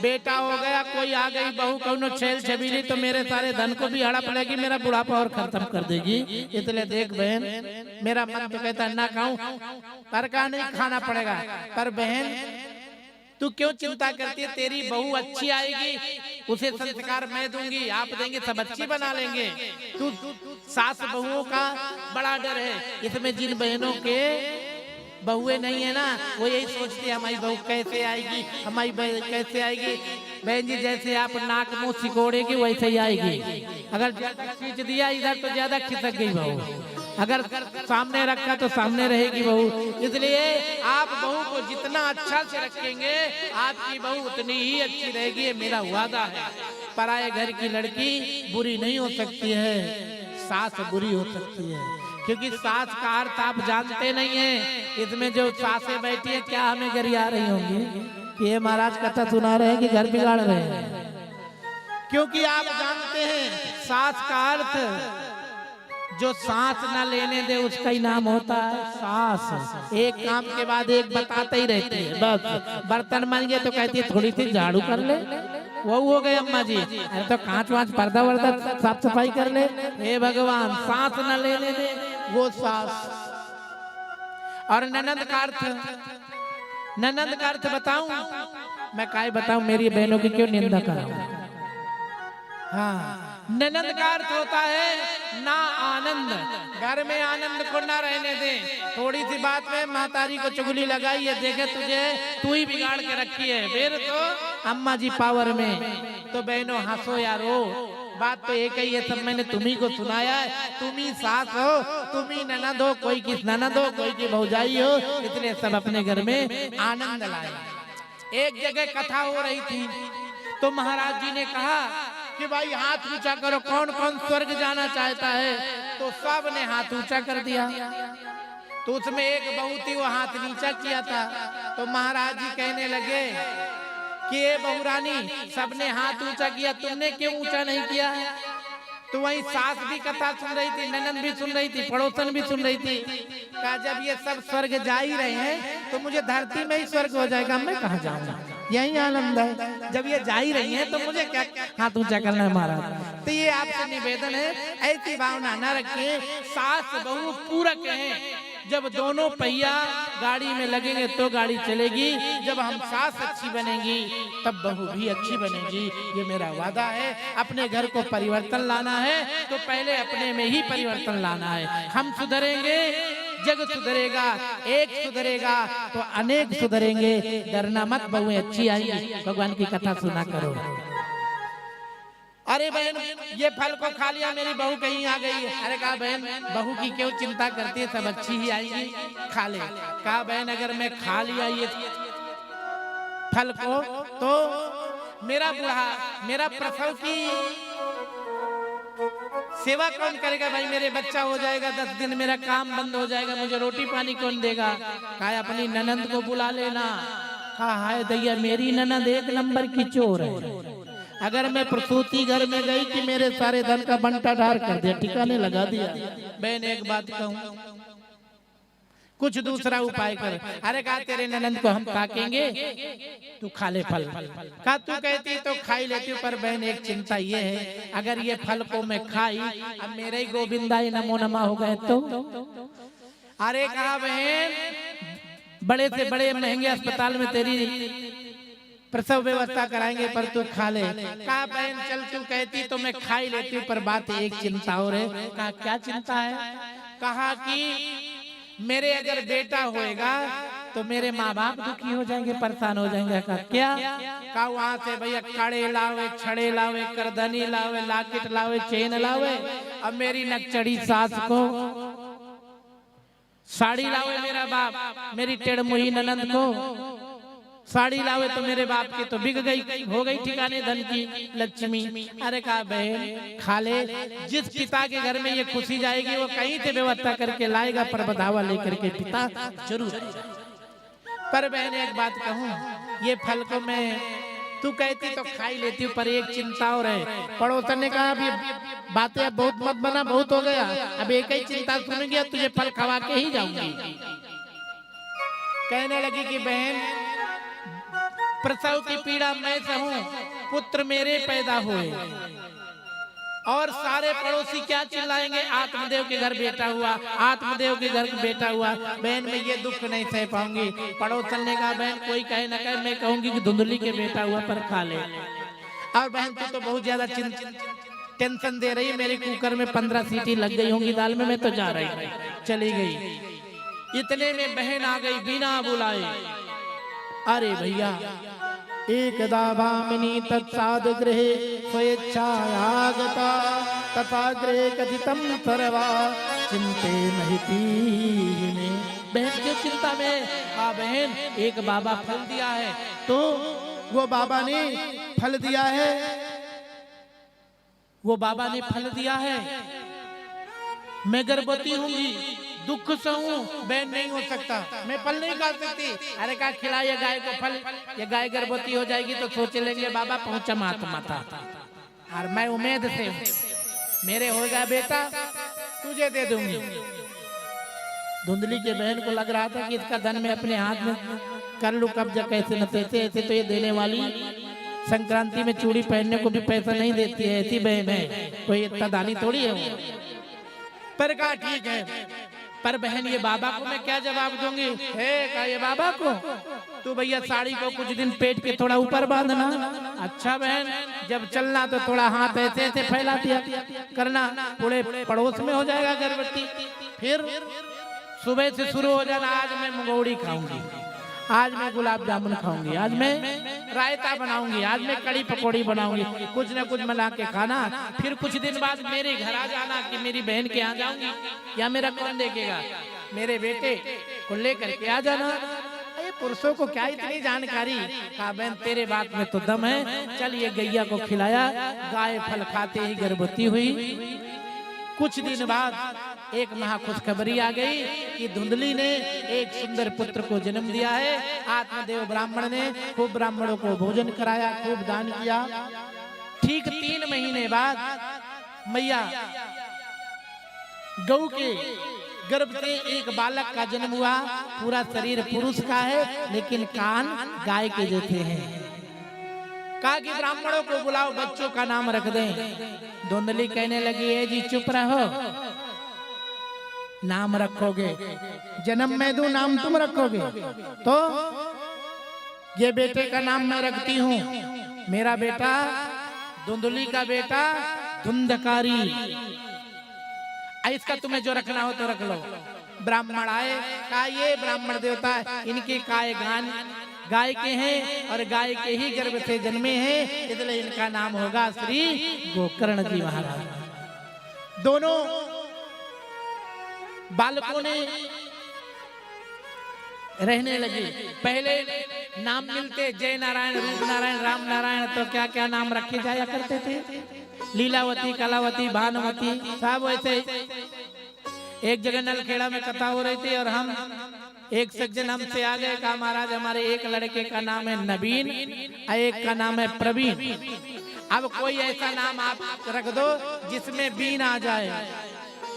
बेटा हो गया, कोई आ गई बहू कौनो छेल छबीली तो मेरे सारे धन को भी हड़प लेगी, मेरा बुढ़ापा और खत्म कर देगी। इसलिए देख बहन, मेरा मन तो कहता ना खाऊं, पर का नहीं खाना पड़ेगा। पर बहन तू क्यों चिंता करती है, तेरी बहू अच्छी आएगी, उसे संस्कार मैं दूंगी, आप देंगे, सब अच्छी बना लेंगे। तू सास बहुओं का बड़ा डर है, इसमें जिन बहनों के बहुएं नहीं है ना, वो यही सोचती है हमारी बहू कैसे आएगी, हमारी बहू कैसे आएगी। बहन जी जैसे आप नाक मुंह सिकोड़ेगी वैसे ही आएगी। अगर ज्यादा खींच दिया इधर तो ज्यादा खिसक गई बहू, अगर सामने रखा तो सामने रहेगी बहू। इसलिए आप बहू को जितना अच्छा से रखेंगे आपकी बहू उतनी ही अच्छी रहेगी, ये मेरा वादा है। पराये घर की लड़की बुरी नहीं हो सकती है, सास बुरी हो सकती है, क्योंकि सास का अर्थ आप जानते नहीं है। इसमें जो सासें बैठी है क्या हमें गरिया रही होंगी कि ये महाराज कथा सुना रहे हैं कि घर बिगाड़ रहे हैं, क्योंकि आप जानते हैं सास का अर्थ जो सांस न लेने दे उसका ही नाम होता है सास। एक काम के बाद एक बताते ही रहते हैं, बस बर्तन बन गए तो कहती है थोड़ी सी झाड़ू कर ले, वो हो गए अम्मा जी, अरे तो कांच वांच पर्दा वर्दा साफ सफाई कर ले। हे भगवान, सांस न लेने दे वो सास। और ननंद का अर्थ, ननंद का अर्थ बताऊं मैं, काय बताऊं, मेरी बहनों की क्यों निंदा कराऊं। हाँ, ननंद का अर्थ होता है ना आनंद, घर में आनंद को ना रहने दे। थोड़ी सी बात में मातारी को चुगली लगाई है, देखे तुझे तू ही बिगाड़ के रखी है, फिर तो अम्मा जी पावर में। तो बहनों हंसो या रो, बात तो एक ही है, सब मैंने तुम्ही को सुनाया है। तुम ही सास हो, तुम ही ननद हो, कोई की ननद हो, कोई की भौजाई हो, इसलिए सब अपने घर में आनंद लाए। एक जगह कथा हो रही थी तो महाराज जी ने कहा कि भाई हाथ ऊंचा करो, कौन कौन स्वर्ग जाना चाहता है। तो सब ने हाथ ऊंचा कर दिया। तो उसमें एक बहू थी, वो हाथ नीचा किया था। तो महाराज जी कहने लगे कि ये बहू रानी, सबने हाथ ऊंचा किया, तुमने क्यों ऊंचा नहीं किया? तो वही सास भी कथा सुन रही थी, ननंद भी सुन रही थी, पड़ोसन भी सुन रही थी। कहा जब ये सब स्वर्ग जा ही रहे हैं तो मुझे धरती में ही स्वर्ग हो जाएगा, मैं कहाँ जाऊंगा, यही आनंद है। जब ये जा ही रही हैं तो मुझे क्या हाथ ऊंचा करना है महाराज। तो ये आपसे निवेदन है, ऐसी भावना न रखिए, सास बहू पूरक हैं। जब दोनों पहिया गाड़ी में लगेंगे तो गाड़ी चलेगी। जब हम सास अच्छी बनेगी तब बहू भी अच्छी बनेगी, ये मेरा वादा है। अपने घर को परिवर्तन लाना है तो पहले अपने में ही परिवर्तन लाना है। हम सुधरेंगे, जग सुधरेगा, एक सुधरेगा तो अनेक सुधरेंगे। डरना मत, बहुएं अच्छी आएंगी, भगवान की कथा सुना करो। अरे बहन ये फल को खा लिया, मेरी बहू कहीं आ गई। अरे कहा बहन बहू की क्यों चिंता करती है, सब अच्छी ही आएगी, खा ले। कहा बहन अगर मैं खा लिया ये फल को तो मेरा प्रसव की सेवा कौन करेगा? भाई मेरे बच्चा हो जाएगा, 10 दिन मेरा काम बंद हो जाएगा, मुझे रोटी पानी कौन देगा? कहा अपनी ननंद को बुला लेना। कहा हाय दैया, मेरी ननंद एक नंबर की चोर है। अगर मैं प्रसूति घर में गई कि मेरे सारे धन का बंटा ढार कर दिया, ठिकाने लगा दिया। बहन एक बात कहूं, कुछ दूसरा उपाय कर। अरे कहा तेरे ननंद को हम ताकेंगे, तू खा ले फल। कहा तू कहती तो खाई लेती हूँ, पर बहन एक चिंता ये है, अगर ये फल को मैं खाई, अब मेरे ही गोविंदाई नमो नमा हो गए तो। अरे कहा बहन बड़े से बड़े महंगे अस्पताल में तेरी प्रसव व्यवस्था कराएंगे, पर तू खा ले। कहा बहन चल तू कहती तो मैं खा ही लेती हूँ, पर बात एक चिंता और है। कहा क्या चिंता है? कहा कि मेरे अगर बेटा होएगा तो मेरे माँ बाप दुखी हो जाएंगे, परेशान हो जाएंगे। कहा क्या? कहा वहां से भैया कड़े लावे, छड़े लावे, करदनी लावे, लाकेट लावे, चेन लावे। अब मेरी नकचड़ी सास को साड़ी लावे मेरा बाप, मेरी टेढ़मुही ननंद को साड़ी लावे तो मेरे बाप की तो बिक गई, हो गई ठिकाने धन की लक्ष्मी। अरे कहा बहन खाले, जिस पिता के घर में ये खुशी जाएगी वो कहीं से व्यवस्था करके लाएगा, पर बधावा लेकर के पिता जरूर। पर बहन एक बात कहूँ, ये फल को मैं तू कहती तो खाई लेती हूँ, पर एक चिंता और है। पड़ोसन ने कहा अभी बातें अब बहुत मत बना, बहुत हो गया, अब एक ही चिंता सुनेंगे, तुझे फल खवा के ही जाऊंगी। कहने लगी कि बहन प्रसव की पीड़ा मैं सहूं, पुत्र मेरे पैदा हुए और सारे पड़ोसी क्या चिल्लाएंगे, आत्मदेव के घर बेटा हुआ, आत्मदेव के घर बेटा हुआ। बहन मैं ये दुख नहीं सह पाऊंगी। पड़ोसन ने कहा बहन कोई कहे ना कहे, मैं कहूंगी कि धुंधली के बेटा हुआ, पर खा ले। और बहन तू तो बहुत ज्यादा टेंशन दे रही है, मेरे कुकर में 15 सीटी लग गई होंगी दाल में, मैं तो जा रही, चली गई। इतने में बहन आ गई बिना बुलाए। अरे भैया एकदा भामिनी तत्साद गृहे स्वेच्छायागता तथा गृहे कथितं सर्वा चिंते महिती। बहन की चिंता में बहन एक बाबा फल दिया है, तो वो बाबा ने फल दिया है, वो बाबा ने फल दिया है, मैं गर्भवती होंगी, दुख सहूं। बहन नहीं हो सकता, मैं फल नहीं खा सकती। अरे कहा खिलाइए गाय को फल, ये गाय गर्भवती हो जाएगी तो सोच लेंगे बाबा पहुंचा माता। और मैं उम्मीद से मेरे होगा बेटा तुझे दे दूंगी। धुंधली के बहन को लग रहा था कि इसका धन मैं अपने हाथ में कर लूं कब्जा, कैसे न तैसे। ऐसे तो ये देने वाली संक्रांति में चूड़ी पहनने को भी पैसा नहीं देती है, ऐसी बहन है, कोई इतना दानी थोड़ी है वो। पर कहा ठीक है, पर बहन ये बाबा को मैं क्या जवाब दूंगी? कहा ये बाबा को तू भैया साड़ी को कुछ दिन पेट के थोड़ा ऊपर बांधना। अच्छा बहन, जब चलना तो थोड़ा हाथ ऐसे ऐसे फैला दिया करना, पूरे पड़ोस में हो जाएगा गर्भवती। फिर सुबह से शुरू हो जाना, आज मैं मुंगौड़ी खाऊंगी, आज मैं गुलाब जामुन खाऊंगी, आज मैं रायता बनाऊंगी, आज मैं कड़ी पकौड़ी बनाऊंगी, कुछ न कुछ मिला के खाना। फिर कुछ दिन बाद मेरे घर आ जाना कि मेरी बहन के यहाँ जाऊंगी, या मेरा कौन देखेगा, मेरे बेटे को लेकर के आ जाना। ये पुरुषों को क्या इतनी जानकारी? कहा बहन तेरे बात में तो दम है, चल ये गैया को खिलाया, गाय फल खाते ही गर्भवती हुई। कुछ दिन बाद एक महा खुशखबरी आ गई कि धुंधली ने एक सुंदर पुत्र को जन्म दिया है। आत्मदेव ब्राह्मण ने खूब ब्राह्मणों को भोजन कराया, खूब दान किया। ठीक 3 महीने बाद मैया गौ के गर्भ से एक बालक का जन्म हुआ। पूरा शरीर पुरुष का है लेकिन कान गाय के जैसे हैं। कहा कि ब्राह्मणों को बुलाओ, बच्चों का नाम रख दें। धुंधली कहने लगी है जी चुप रहो, नाम रखोगे, जन्म मैं दूं नाम तुम रखोगे? तो ये बेटे का नाम मैं रखती हूँ, मेरा बेटा धुंधली का बेटा धुंधकारी। इसका तुम्हें जो रखना हो तो रख लो। ब्राह्मण आए, कहा ये ब्राह्मण देवता इनके काय गान गाय के हैं और गाय के ही गर्भ से जन्मे हैं, इसलिए इनका नाम होगा श्री गोकर्ण जी महाराज। दोनों बालकों ने रहने लगे। पहले नाम मिलते जय नारायण, रूप नारायण, राम नारायण, तो क्या क्या नाम रखे जाया करते थे, लीलावती, कलावती, भानुमती, सब वैसे। एक जगह नलखेड़ा में कथा हो रही थी और हम एक सज्जन हमसे आ गए, कहा महाराज हमारे एक लड़के का नाम है नवीन और एक का नाम है प्रवीण, अब कोई ऐसा नाम आप रख दो जिसमें बीन आ जाए।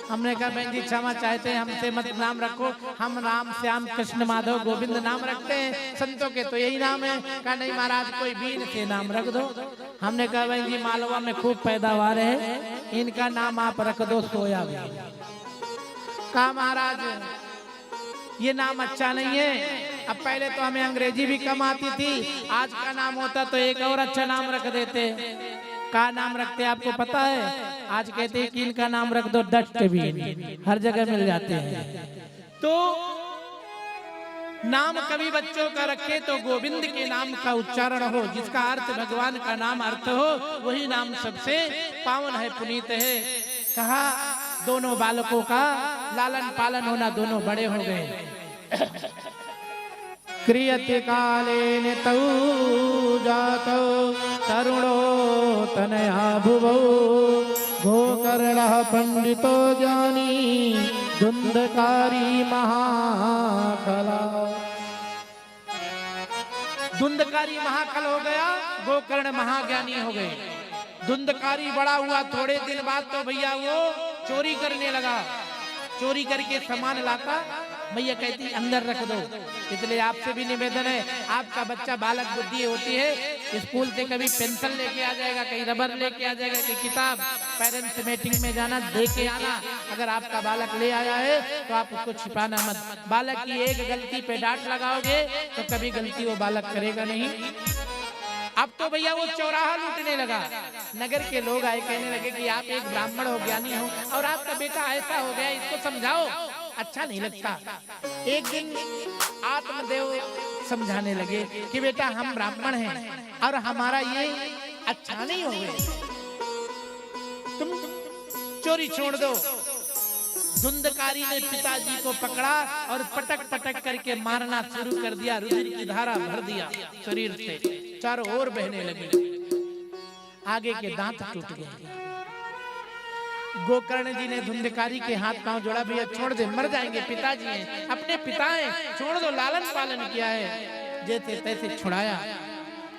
हमने कहा बहन जी क्षमा चाहते हैं, हमसे मत नाम रखो, हम राम श्याम कृष्ण माधव गोविंद नाम रखते हैं, संतों के तो यही नाम है। कहा नहीं महाराज कोई बीन से नाम रख दो। हमने कहा बहन जी मालवा में खूब पैदावार है, इनका नाम आप रख दो सोयाबीन। कहा महाराज ये नाम अच्छा नहीं है, अब पहले तो हमें अंग्रेजी भी कम आती थी, आज का नाम होता तो एक और अच्छा नाम रख देते। का नाम रखते आपको पता है? आज कहते हैं कि इनका नाम रख दो डस्टबिन, हर जगह मिल जाते हैं। तो नाम कभी बच्चों का रखे तो गोविंद के नाम का उच्चारण हो, जिसका अर्थ भगवान का नाम अर्थ हो, वही नाम सबसे पावन है, पुनीत है। कहा दोनों बालकों का लालन पालन होना, दोनों बड़े हो गए। क्रियते कालेन तौ जातौ तरुणो तनया भुवौ गोकर्णः पंडितो ज्ञानी धुंधकारी महाकला। धुंधकारी महाकल हो गया, गोकर्ण महाज्ञानी हो गए। धुंधकारी बड़ा हुआ, थोड़े दिन बाद तो भैया वो चोरी करने लगा। चोरी करके सामान लाता, भैया कहती अंदर रख दो। इसलिए आपसे भी निवेदन है, आपका बच्चा बालक बुद्धि होती है, स्कूल से कभी पेंसिल लेके आ जाएगा, कहीं रबर लेके आ जाएगा, कहीं किताब, पेरेंट्स मीटिंग में जाना दे के आना। अगर आपका बालक ले आया है तो आप उसको छिपाना मत। बालक की एक गलती पे डांट लगाओगे तो कभी गलती वो बालक करेगा नहीं। अब तो भैया वो चौराहा लूटने लगा। नगर के लोग आए, कहने लगे कि आप एक ब्राह्मण हो, ज्ञानी हो, और आपका बेटा ऐसा हो गया, इसको समझाओ, अच्छा नहीं लगता। एक दिन आत्मदेव समझाने लगे कि बेटा हम ब्राह्मण हैं और हमारा ये अच्छा नहीं हो गया, तुम चोरी छोड़ दो। धुंधकारी ने पिताजी को पकड़ा और पटक पटक करके मारना शुरू कर दिया। रुधिर की धारा भर दिया शरीर से, चारों ओर बहने लगी, आगे के दांत टूट गए। गोकर्ण जी ने धुंधकारी के हाथ पांव जोड़ा, भैया छोड़ दे, मर जाएंगे, पिताजी हैं, अपने पिता हैं, छोड़ दो, लालन पालन किया है। जैसे तैसे छुड़ाया।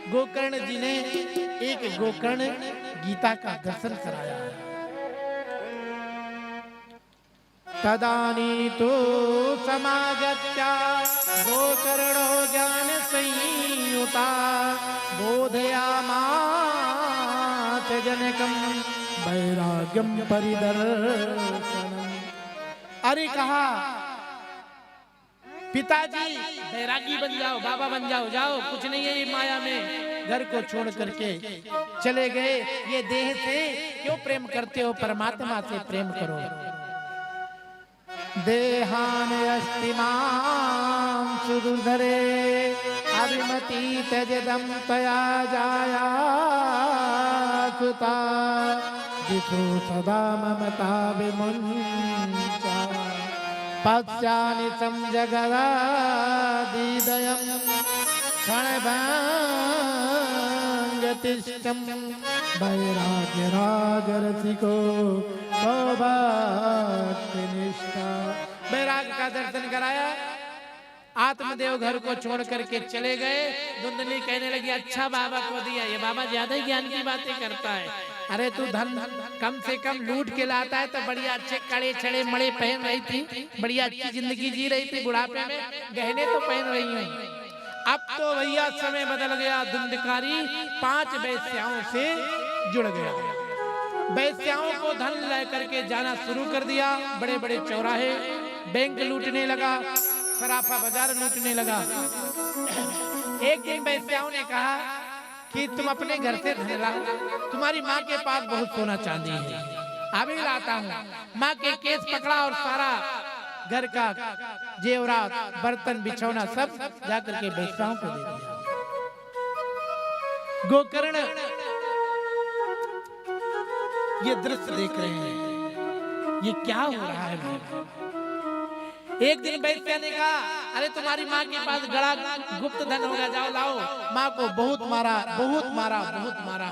गोकर्ण जी ने एक गोकर्ण गीता का दर्शन कराया। तदानी तो समागत्या गोकर्णो ज्ञान संयुता बोधयामास जनकम वैराग्यम परिदर्शनम। अरे कहा पिताजी वैरागी बन जाओ, बाबा बन जाओ, जाओ, कुछ नहीं है ये माया में। घर को छोड़ करके चले गए। ये देह से क्यों प्रेम करते हो, परमात्मा से प्रेम करो। देहान अस्तिमां सुदुर्धरे अभिमति त्यजदं तया जाया सुता जितु सदा ममता विमुञ्चा पश्यानि संजगदादिदयं क्षणभङ्गतिष्ठं वैराग्यरागरसिको निष्ठा। बैराग का दर्शन कराया। आत्मदेव घर को छोड़ करके चले गए। धुंधली कहने लगी अच्छा बाबा को दिया, ये बाबा ज्यादा ही ज्ञान की बातें करता है। अरे तू धन कम से कम लूट के लाता है तो बढ़िया अच्छे कड़े छड़े मड़े पहन रही थी, बढ़िया अच्छी जिंदगी जी रही थी, बुढ़ापे में गहने तो पहन रही है। अब तो भैया समय बदल गया। धुंधकारी 5 वैश्याओं से जुड़ गया। वैश्याओं को धन ले करके जाना शुरू कर दिया। बड़े बड़े चौराहे, बैंक लूटने लगा, सराफा बाजार लूटने लगा। एक दिन वैश्याओं ने कहा कि तुम अपने घर से धन लाओ, तुम्हारी माँ के पास बहुत सोना चांदी है, अभी लाता हूँ। माँ के केस पकड़ा और सारा घर का जेवरात, बर्तन, बिछौना सब जाकर के वैश्याओं को दे दिया। गोकर्ण ये दृश्य देख रहे हैं, ये क्या हो रहा है भाई। एक दिन वैश्या ने कहा अरे तुम्हारी माँ के पास बड़ा गुप्त धन होगा, जाओ लाओ। माँ को बहुत मारा, बहुत मारा, बहुत मारा,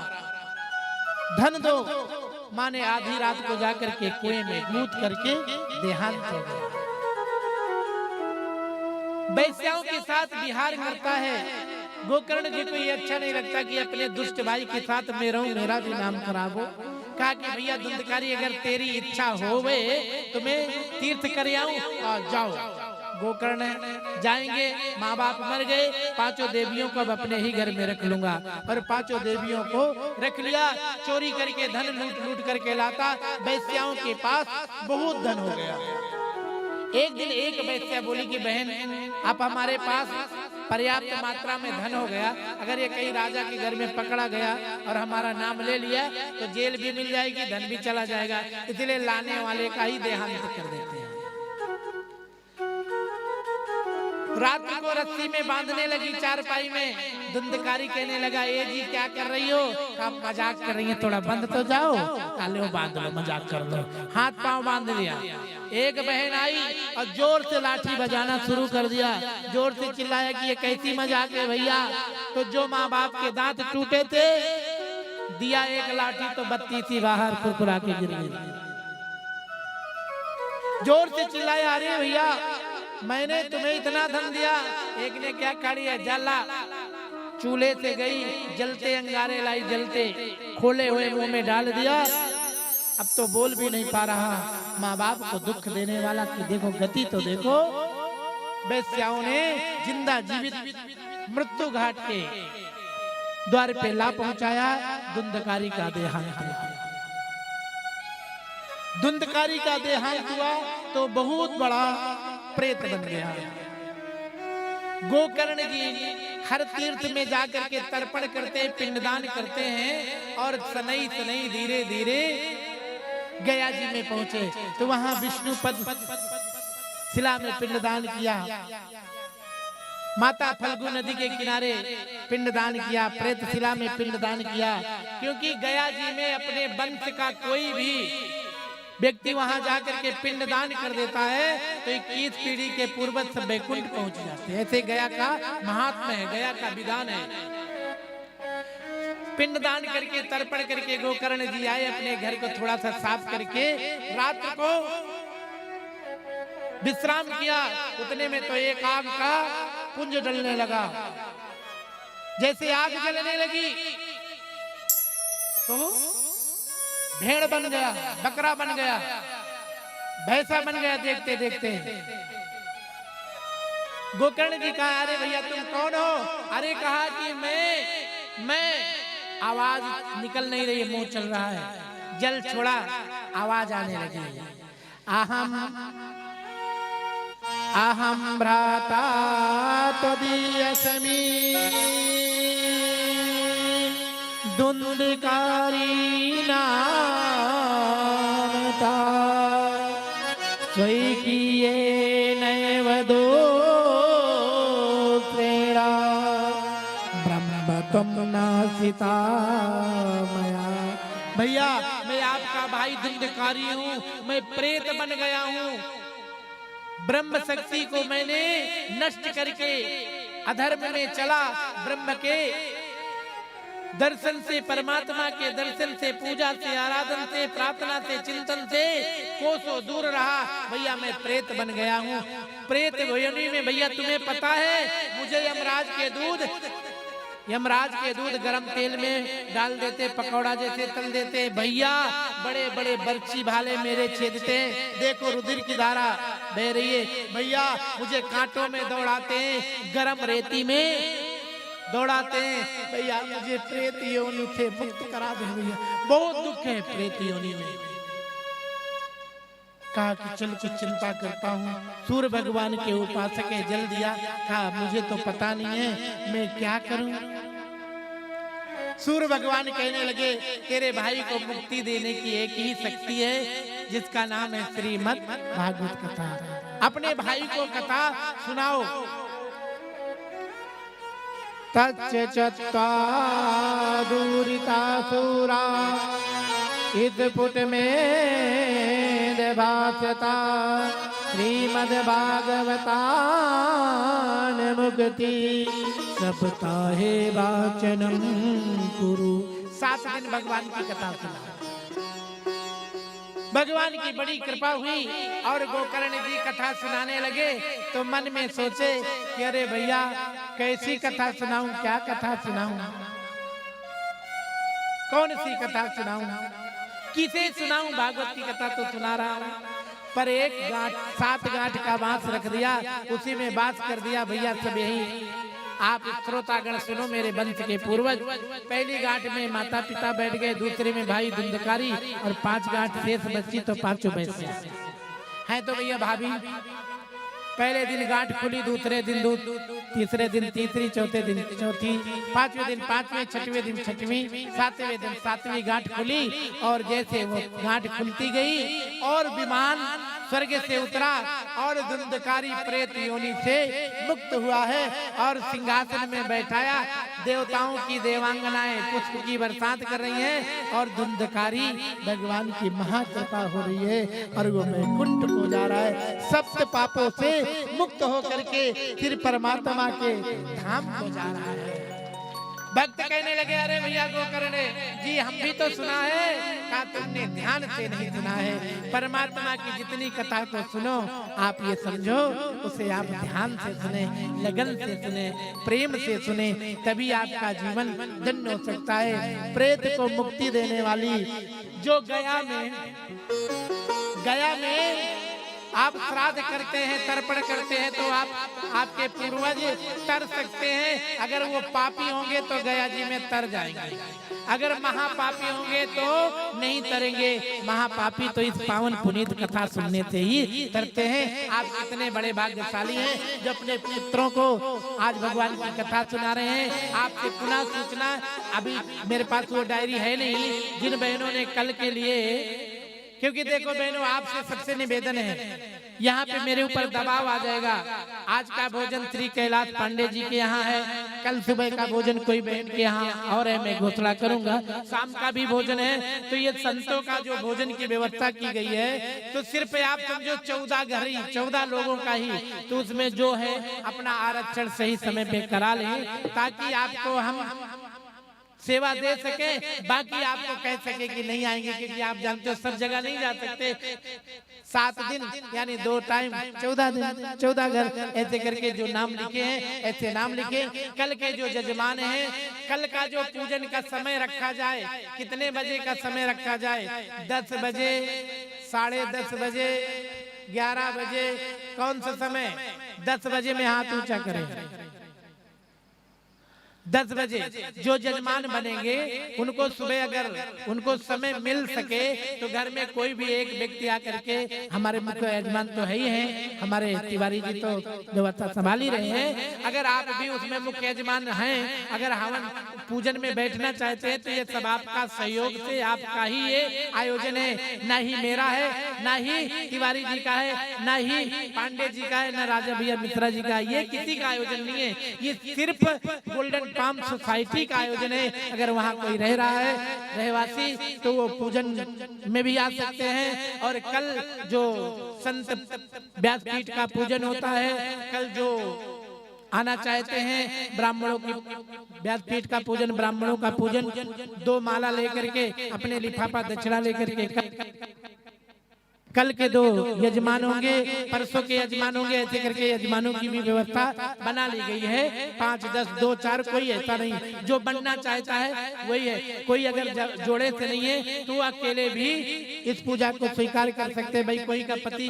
धन दो। माँ ने आधी रात को जाकर के कुएं में कूद करके देहांत हो गया। वैश्याओं के साथ विहार करता है। गोकर्ण जी को ये अच्छा नहीं लगता कि अपने दुष्ट भाई के साथ मैं रहूं, मेरा भी नाम खराब हो। कहा कि भैया धुंधकारी अगर तेरी इच्छा होवे तो मैं तीर्थ कर आऊं, जाओ। गोकर्ण जाएंगे। माँ बाप मर गए, 5 देवियों को अब अपने ही घर में रख लूंगा। और 5 देवियों को रख लिया। चोरी करके धन लूट लूट करके लाता। वैश्याओं के पास बहुत धन हो गया। एक दिन एक वैश्या बोली कि बहन आप हमारे पास पर्याप्त मात्रा में धन हो गया, अगर ये कहीं राजा के घर में पकड़ा गया और हमारा नाम ले लिया तो जेल भी मिल जाएगी, धन भी चला जाएगा, इसलिए लाने वाले का ही देहांत कर देते हैं। रात को रस्सी में बांधने लगी चारपाई में। धुंधकारी कहने लगा, ए जी क्या कर रही हो? आप मजाक कर रही हैं, थोड़ा बंद तो जाओ। काले बांध लो, मजाक कर लो। हाथ पांव बांध लिया। एक बहन आई और जोर से लाठी बजाना शुरू कर दिया। जोर से चिल्लाया कि ये कैसी मजाक है भैया। तो जो माँ बाप के दांत टूटे थे, दिया एक लाठी तो बत्ती थी बाहर कुरकुरा के गिर गई। जोर से चिल्लाया, अरे भैया मैंने तुम्हें इतना धन दिया। एक ने क्या करी है, जला चूल्हे से गई, जलते अंगारे लाई, जलते खोले हुए मुंह में डाल दिया। अब तो बोल भी नहीं पा रहा। माँ बाप को दुख देने वाला की देखो गति तो देखो। बेस्याओं ने जिंदा जीवित मृत्यु घाट के द्वार पे ला पहुंचाया। धुंधकारी का देहांत हुआ। धुंधकारी का देहांत हुआ तो बहुत बड़ा प्रेत बन गया। गोकर्ण जी हर तीर्थ में जाकर के तर्पण करते, पिंडदान करते हैं और सनई सनई धीरे धीरे गया जी में पहुंचे तो वहां विष्णु पद शिला में पिंडदान किया। माता फल्गु नदी के किनारे पिंडदान किया, प्रेत शिला में पिंडदान किया। क्योंकि गया जी में अपने वंश का कोई भी व्यक्ति वहां जाकर के पिंडदान कर देता है तो 21 पीढ़ी के पूर्वज सब वैकुंठ पहुंच जाते हैं। ऐसे गया का महात्मा है, गया का विधान है। पिंडदान करके तर्पण करके गोकर्ण जी आए, अपने घर को थोड़ा सा साफ करके रात को विश्राम किया। उतने में तो एक आग का पुंज जलने लगा। जैसे आग जलने लगी तो भेड़ बन गया, बकरा बन गया, भैंसा बन गया। देखते देखते गोकर्ण जी कहा, अरे भैया तुम कौन हो? अरे कहा कि मैं आवाज निकल नहीं रही है, मुंह चल रहा है। जल छोड़ा, आवाज आने लगी। अहम भ्राता त्वदीयस्मि धुंधकारी नामता स्वैकीये नैव दोषेणा ब्रह्म त्वं नासिता मया। भैया मैं आपका भाई धुंधकारी हूँ, मैं प्रेत बन गया हूँ। ब्रह्म शक्ति को मैंने नष्ट करके अधर्म में चला। ब्रह्म के दर्शन से, परमात्मा के दर्शन से, पूजा से, आराधन से, प्रार्थना से, चिंतन से कोसों दूर रहा। भैया मैं प्रेत बन गया हूँ। प्रेत योनि में भैया तुम्हें पता है मुझे यमराज के दूध गरम तेल में डाल देते, पकौड़ा जैसे तल देते। भैया बड़े बड़े बर्छी भाले मेरे छेदते। देखो रुधिर की धारा बह रही है। भैया मुझे कांटों में दौड़ाते, गरम रेती में दौड़ाते हैं। भैया मुझे प्रेत योनि से मुक्त करा दे भैया, बहुत दुख है प्रेत योनि में। कहा कि चल कुछ चिंता करता हूँ। सूर्य भगवान के उपासक है, जल दिया। कहा मुझे तो पता नहीं है मैं क्या करूं। सूर्य भगवान कहने लगे, तेरे भाई को मुक्ति देने की एक ही शक्ति है जिसका नाम है श्रीमद् भागवत कथा। अपने भाई को कथा सुनाओ। तच्च चत्वादुरितासुरा इदपुट में भाषता श्रीमद् भागवतान मुक्ति सप्ताहे वाचनम कुरु। 7 दिन भगवान की कथा सुना। भगवान की बड़ी कृपा हुई और गोकर्ण जी कथा सुनाने लगे तो मन में सोचे कि अरे भैया कैसी कथा सुनाऊं, क्या कथा सुनाऊं, कौन सी कथा सुनाऊं, किसे सुनाऊं। भागवत की कथा तो सुना रहा हूं, पर एक गांठ 7 गांठ का बांस रख दिया, उसी में बात कर दिया। भैया सब यही आप श्रोतागण सुनो, मेरे वंश के पूर्वज। पहली गांठ में माता पिता बैठ गए, दूसरे में भाई धुंधकारी और 5 गांठ शेष बच्ची तो 5 भैंसियां हैं। तो भैया भाभी पहले दिन गांठ खुली, दूसरे दिन दूध, तीसरे दिन तीसरी, चौथे दिन चौथी, 5वें दिन 5वें, 6वें दिन 6वीं, 7वें दिन 7वीं गांठ खुली। और जैसे वो गांठ खुलती गई और विमान स्वर्ग से उतरा और धुंधकारी प्रेत योनि से मुक्त हुआ है और सिंहासन में बैठाया। देवताओं की देवांगनाएं पुष्प की बरसात कर रही हैं और धुंधकारी भगवान की महाकृपा हो रही है और वो वैकुंठ को जा रहा है। सप्त पापों से मुक्त होकर के फिर परमात्मा के धाम को जा रहा है। भक्त कहने लगे, अरे भैया गोकर्णे जी, हम भी तो सुना है। कहा, तुमने ध्यान से नहीं सुना है। परमात्मा की जितनी कथा को सुनो, आप ये समझो उसे आप ध्यान से सुने, लगन से सुने, प्रेम से सुने, तभी आपका जीवन धन्य हो सकता है। प्रेत को मुक्ति देने वाली जो गया में आप श्राद्ध करते हैं, तर्पण करते हैं, तो आपके पूर्वज तर सकते हैं। अगर वो पापी होंगे तो गया जी में तर जाएंगे, अगर महापापी होंगे तो नहीं तरेंगे। महापापी तो इस पावन पुनीत कथा सुनने से ही तरते हैं। आप इतने बड़े भाग्यशाली हैं जो अपने पुत्रों को आज भगवान की कथा सुना रहे हैं। आपसे पुनः सूचना, अभी मेरे पास वो डायरी है नहीं जिन बहनों ने कल के लिए, क्योंकि देखो बहनों, आपसे सबसे निवेदन है, यहाँ पे मेरे ऊपर दबाव आ जाएगा। आज का भोजन श्री कैलाश पांडे जी के यहाँ है, कल सुबह का भोजन कोई बहन के यहाँ और है, मैं घोषणा करूंगा। शाम का भी भोजन है। तो ये संतों का जो भोजन की व्यवस्था की गई है, तो सिर्फ आप समझो 14 घर ही, 14 लोगों का ही, तो उसमें जो है अपना आरक्षण सही समय पे करा लें, ताकि आपको हम सेवा दे सके। बाकी आपको कह सके कि नहीं आएंगे, क्योंकि आप जानते हो सब जगह नहीं जा सकते। 7 दिन यानी 2 टाइम 14 दिन 14 घर ऐसे करके जो नाम लिखे हैं, ऐसे नाम लिखे। कल के जो जजमान हैं, कल का जो पूजन का समय रखा जाए, कितने बजे का समय रखा जाए? 10 बजे, 10:30 बजे, 11 बजे, कौन सा समय? 10 बजे में हाथ ऊंचा करें। 10 बजे जो जजमान बनेंगे उनको सुबह अगर उनको समय मिल सके तो घर में कोई भी एक व्यक्ति आकर के, हमारे मुख्य यजमान तो है ही हैं, हमारे तिवारी जी तो व्यवस्था संभाल ही रहे हैं, अगर आप भी उसमें मुख्य यजमान हैं, अगर हवन पूजन में बैठना चाहते हैं तो ये सब आपका सहयोग से आपका ही ये आयोजन है। ना ही मेरा है, ना ही तिवारी जी का है, ना ही पांडे जी का है, ना राजा भैया मिश्रा जी का है। ये किसी का आयोजन नहीं है, ये सिर्फ गोल्डन पाम सोसाइटी का आयोजन है। अगर वहाँ कोई रह रहा है रहवासी तो वो पूजन में भी आ सकते हैं। और कल जो संत व्यासपीठ का पूजन होता है, कल जो आना चाहते हैं ब्राह्मणों की व्यासपीठ का पूजन, ब्राह्मणों का पूजन, 2 माला लेकर के अपने लिफाफा दक्षिणा लेकर के कल के 2 यजमान होंगे, परसों के यजमान होंगे, ऐसे करके यजमानों की भी व्यवस्था बना ली गई है। 5, 10, 2, 4 कोई ऐसा नहीं, जो बनना चाहता है वही है। कोई अगर जोड़े से नहीं है तो अकेले भी इस पूजा को स्वीकार कर सकते हैं। भाई कोई का पति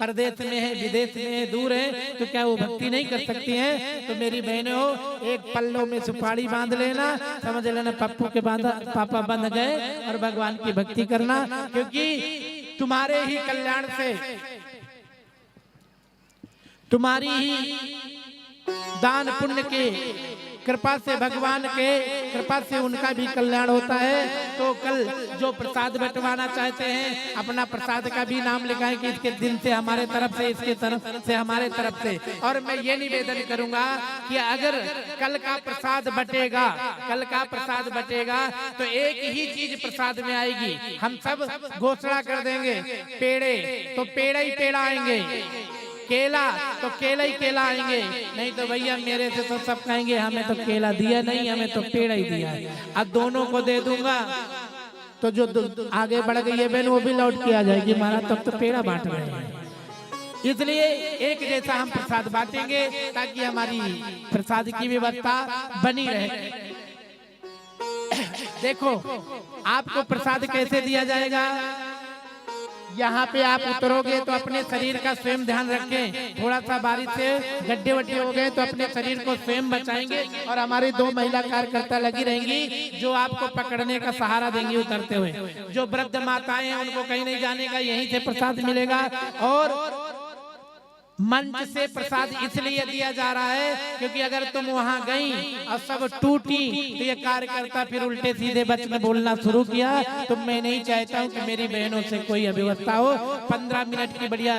परदेश में है, विदेश में है, दूर है, तो क्या वो भक्ति नहीं कर सकती हैं? तो मेरी बहनें हो, एक पल्लों में सुपारी बांध लेना, समझ लेना पप्पू के पापा बंध गए, और भगवान की भक्ति करना, क्योंकि तुम्हारे ही कल्याण से, तुम्हारी ही दान पुण्य के कृपा से, भगवान के कृपा से उनका भी कल्याण होता है। तो कल जो प्रसाद बंटवाना चाहते हैं, अपना प्रसाद का भी नाम लिखाएं कि इसके दिन से हमारे तरफ से, इसके तरफ से हमारे तरफ से। और मैं ये निवेदन करूंगा कि अगर कल का प्रसाद बटेगा, कल का प्रसाद बटेगा तो एक ही चीज प्रसाद में आएगी। हम सब घोषणा कर देंगे, पेड़े तो पेड़ा ही पेड़ा आएंगे, केला तो केला ही केला आएंगे। नहीं तो भैया मेरे से तो सब कहेंगे हमें तो केला दिया नहीं, हमें तो पेड़ा ही दिया है। अब दोनों को दे दूंगा तो जो आगे बढ़ गई है बहन वो भी लौट के आ जाएगी, महाराज तब तो पेड़ा बांट रहे हैं। इसलिए एक जैसा हम प्रसाद बांटेंगे ताकि हमारी प्रसाद की व्यवस्था बनी रहे। देखो आपको प्रसाद कैसे दिया जाएगा, यहाँ पे आप उतरोगे तो अपने शरीर का स्वयं ध्यान रखें। थोड़ा सा बारिश से गड्ढे वड्ढे हो गए तो अपने शरीर को स्वयं बचाएंगे, और हमारी 2 महिला कार्यकर्ता लगी रहेंगी जो आपको पकड़ने का सहारा देंगी उतरते हुए। जो वृद्ध माताएं हैं उनको कहीं नहीं जाने का, यहीं से प्रसाद मिलेगा। और मंच से प्रसाद इसलिए दिया जा रहा है क्योंकि अगर तुम वहां गई और सब टूटी तो ये कार्यकर्ता फिर उल्टे सीधे बचने बोलना शुरू किया। तो मैं नहीं चाहता हूं कि मेरी बहनों से कोई अव्यवस्था हो। 15 मिनट की बढ़िया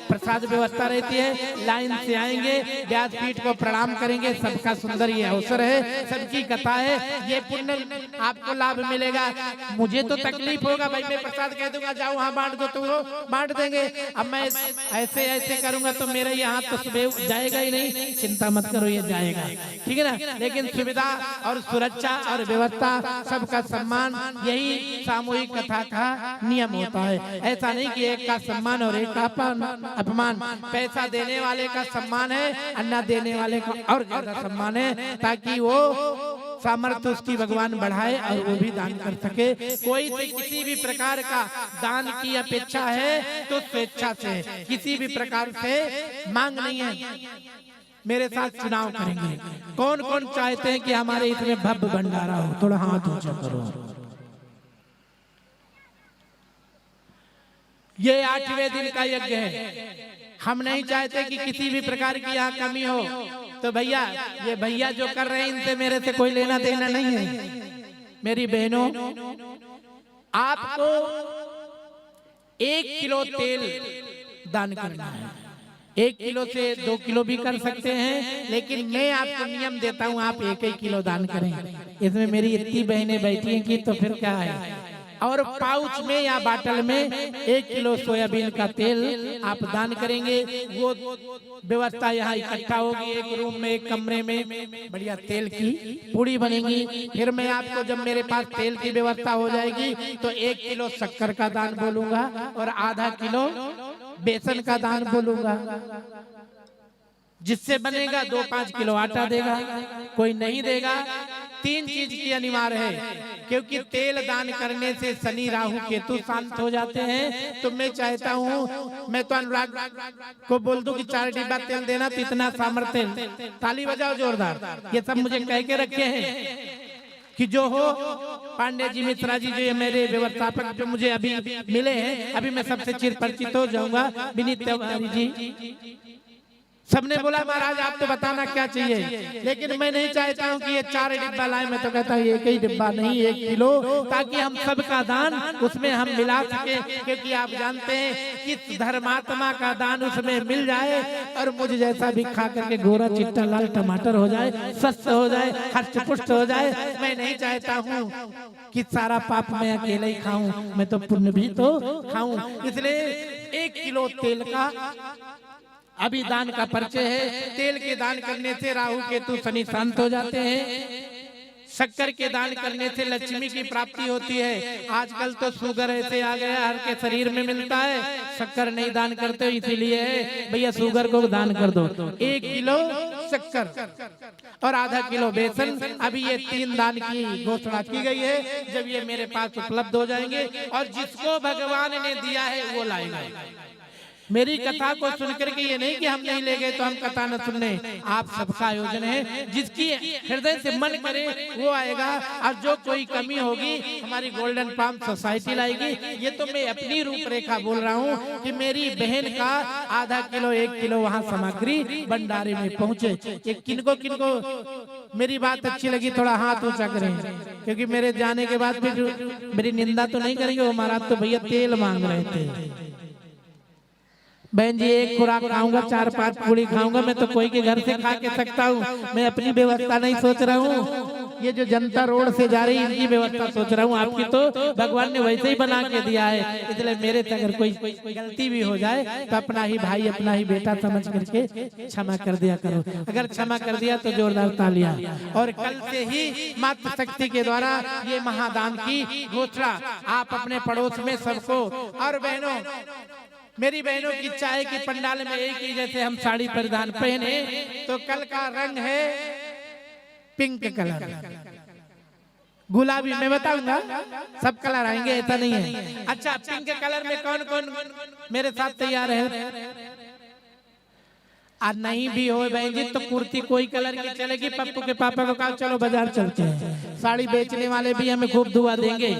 प्रसाद व्यवस्था रहती है, लाइन से आएंगे, व्यासपीठ को प्रणाम करेंगे, सबका सुंदर ये अवसर है, सबकी कथा है, ये पुण्य आपको लाभ मिलेगा। मुझे तो तकलीफ होगा भाई, मैं प्रसाद कह दूंगा जाओ वहां बांट दो, तुम बांट देंगे। अब मैं ऐसे ऐसे करूंगा तो मेरा ये हाथ तो सुबह जाएगा ही नहीं, चिंता मत करो ये जाएगा, ठीक है ना। लेकिन सुविधा और सुरक्षा और व्यवस्था, सबका सम्मान, यही सामूहिक कथा का नियम होता है। ऐसा नहीं कि एक का सम्मान और एक का अपमान। पैसा देने वाले का सम्मान है, अन्ना देने वाले का और ज्यादा सम्मान है, ताकि वो सामर्थ्य उसकी भगवान बढ़ाए और वो भी दान कर सके। कोई से किसी भी प्रकार का दान की अपेक्षा है तो स्वेच्छा से, किसी भी प्रकार से मांग नहीं है। मेरे साथ चुनाव करेंगे, कौन कौन चाहते हैं कि हमारे इसमें भव्य भंडारा हो? थोड़ा हाथ ऊंचा करो। ये 8वें दिन का यज्ञ है। हम नहीं चाहते कि किसी भी प्रकार की यहाँ कमी हो। तो भैया, ये भैया जो कर रहे हैं इनसे मेरे से कोई लेना देना नहीं है। मेरी बहनों, आपको 1 किलो तेल दान करना है। 1 किलो से 2 किलो भी कर सकते हैं, लेकिन मैं आपको नियम देता हूं आप 1 किलो दान करें। इसमें मेरी इतनी बहनें बैठी हैं कि तो फिर क्या है। और पाउच में या बाटल में 1 किलो सोयाबीन का तेल आप दान करेंगे। वो व्यवस्था यहाँ इकट्ठा होगी, एक रूम में, एक कमरे में बढ़िया तेल की पूड़ी बनेगी। फिर मैं आपको जब मेरे पास तेल की व्यवस्था हो जाएगी तो 1 किलो शक्कर का दान बोलूंगा और आधा किलो बेसन का दान बोलूंगा। जिससे बनेगा 2-5 किलो आटा देगा। कोई नहीं देगा, 3 चीज की अनिवार्य है, क्योंकि तेल दान करने से शनि राहु केतु शांत हो जाते हैं। तो मैं चाहता हूँ, मैं तो अनुराग को बोल दूं कि 4 डिब्बा तेल देना, तो इतना सामर्थ्य, ताली बजाओ जोरदार। ये सब मुझे कह के रखे हैं कि जो हो पांडे जी, मिश्रा जी, जो ये मेरे व्यवस्थापक जो मुझे अभी मिले हैं, अभी मैं सबसे चिर परिचित हो जाऊंगा। विनीत तिवारी जी, सबने बोला महाराज आप तो बताना क्या चाहिए, लेकिन मैं नहीं चाहता हूं कि ये 4 डिब्बा लाए। मैं तो कहता हूँ 1 ही डिब्बा नहीं, 1 किलो, ताकि हम सबका दान उसमें हम मिला सके। क्योंकि आप जानते हैं कि धर्मात्मा का दान उसमें मिल जाए और मुझ जैसा भी खा करके गोरा चिट्टा लाल टमाटर हो जाए, स्वस्थ हो जाए, हष्ट पुष्ट हो जाए। मैं नहीं चाहता हूँ कि सारा पाप मैं अकेले ही खाऊं, मैं तो पुण्य भी तो खाऊं। इसलिए 1 किलो तेल का अभी दान का परिचय है। तेल के दान करने से राहु केतु शनि शांत हो जाते हैं। शक्कर के दान करने से लक्ष्मी की प्राप्ति होती है। आजकल तो शुगर ऐसे आ गया, हर के शरीर में मिलता है, शक्कर नहीं दान करते, इसीलिए भैया शुगर को दान कर दो। 1 किलो शक्कर और आधा किलो बेसन, अभी ये 3 दान की घोषणा की गई है। जब ये मेरे पास उपलब्ध हो जाएंगे और जिसको भगवान ने दिया है वो लाएगा। मेरी कथा को सुनकर के ये नहीं कि हम नहीं ले गए तो हम कथा न सुनने। आप सबका आयोजन है, जिसकी हृदय से मन करे वो आएगा। और जो कोई कमी होगी हमारी गोल्डन पाम सोसाइटी लाएगी। ये तो मैं अपनी रूपरेखा बोल रहा हूँ कि मेरी बहन का आधा किलो 1 किलो वहाँ सामग्री भंडारे में पहुँचे। ये किनको किनको मेरी बात अच्छी लगी थोड़ा हाथ ऊंचा करें, क्योंकि मेरे जाने के बाद भी मेरी निंदा तो नहीं करेंगे। वो महाराज तो भैया तेल मांग रहे थे। बहन जी, 1 खुराक खाऊंगा, 4-5 पूड़ी खाऊंगा, मैं तो कोई के घर से खा के सकता हूँ। मैं अपनी व्यवस्था नहीं सोच रहा हूँ, ये जो जनता रोड से जा रही इनकी व्यवस्था सोच रहा हूँ। आपकी तो भगवान ने वैसे ही बना के दिया है। इसलिए मेरे से अगर कोई गलती भी हो जाए तो अपना ही भाई, अपना ही बेटा समझ करके क्षमा कर दिया करो। अगर क्षमा कर दिया तो जोरदार तालियां। और कल से ही मातृशक्ति के द्वारा ये महादान की घोषणा आप अपने पड़ोस में सबको। और बहनों, मेरी बहनों की इच्छा है कि पंडाल में एक ही जैसे हम साड़ी परिधान पहने, तो कल का रंग है पिंक कलर, गुलाबी। मैं बताऊंगा सब कलर आएंगे, ऐसा नहीं है। अच्छा, पिंक कलर में कौन कौन मेरे साथ तैयार है? आज नहीं भी हो बहन जी तो कुर्ती कोई कलर की चलेगी। पप्पू के पापा को कहा चलो बाजार चलते हैं, साड़ी बेचने वाले भी हमें खूब दुआ देंगे,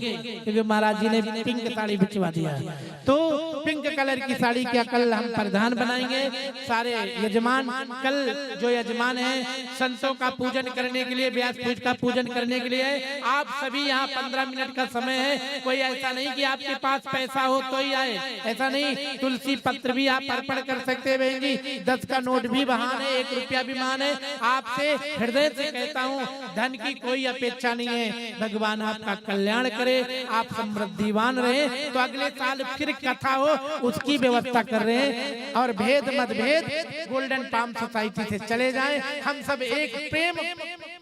क्योंकि महाराज जी ने पिंक साड़ी बिचवा दिया है। तो पिंक कलर की साड़ी का कल हम प्रधान बनाएंगे। सारे यजमान, कल जो यजमान है संतों का पूजन करने के लिए, व्यासपीठ का पूजन करने के लिए आप सभी यहाँ 15 मिनट का समय है। कोई ऐसा नहीं कि आपके पास पैसा हो तो ही आए, ऐसा नहीं। तुलसी पत्र भी आप अर्पण कर सकते हैं बहन जी, 10 का नोट भी महान है, 1 रुपया भी महान है। आपसे हृदय से कहता हूँ, धन की कोई अपेक्षा नहीं है, भगवान आपका कल्याण करे, आप समृद्धिवान रहे। तो अगले साल फिर कथा हो, उसकी व्यवस्था कर रहे हैं। और भेद मतभेद गोल्डन पाम सोसाइटी से चले जाएं। हम सब एक प्रेम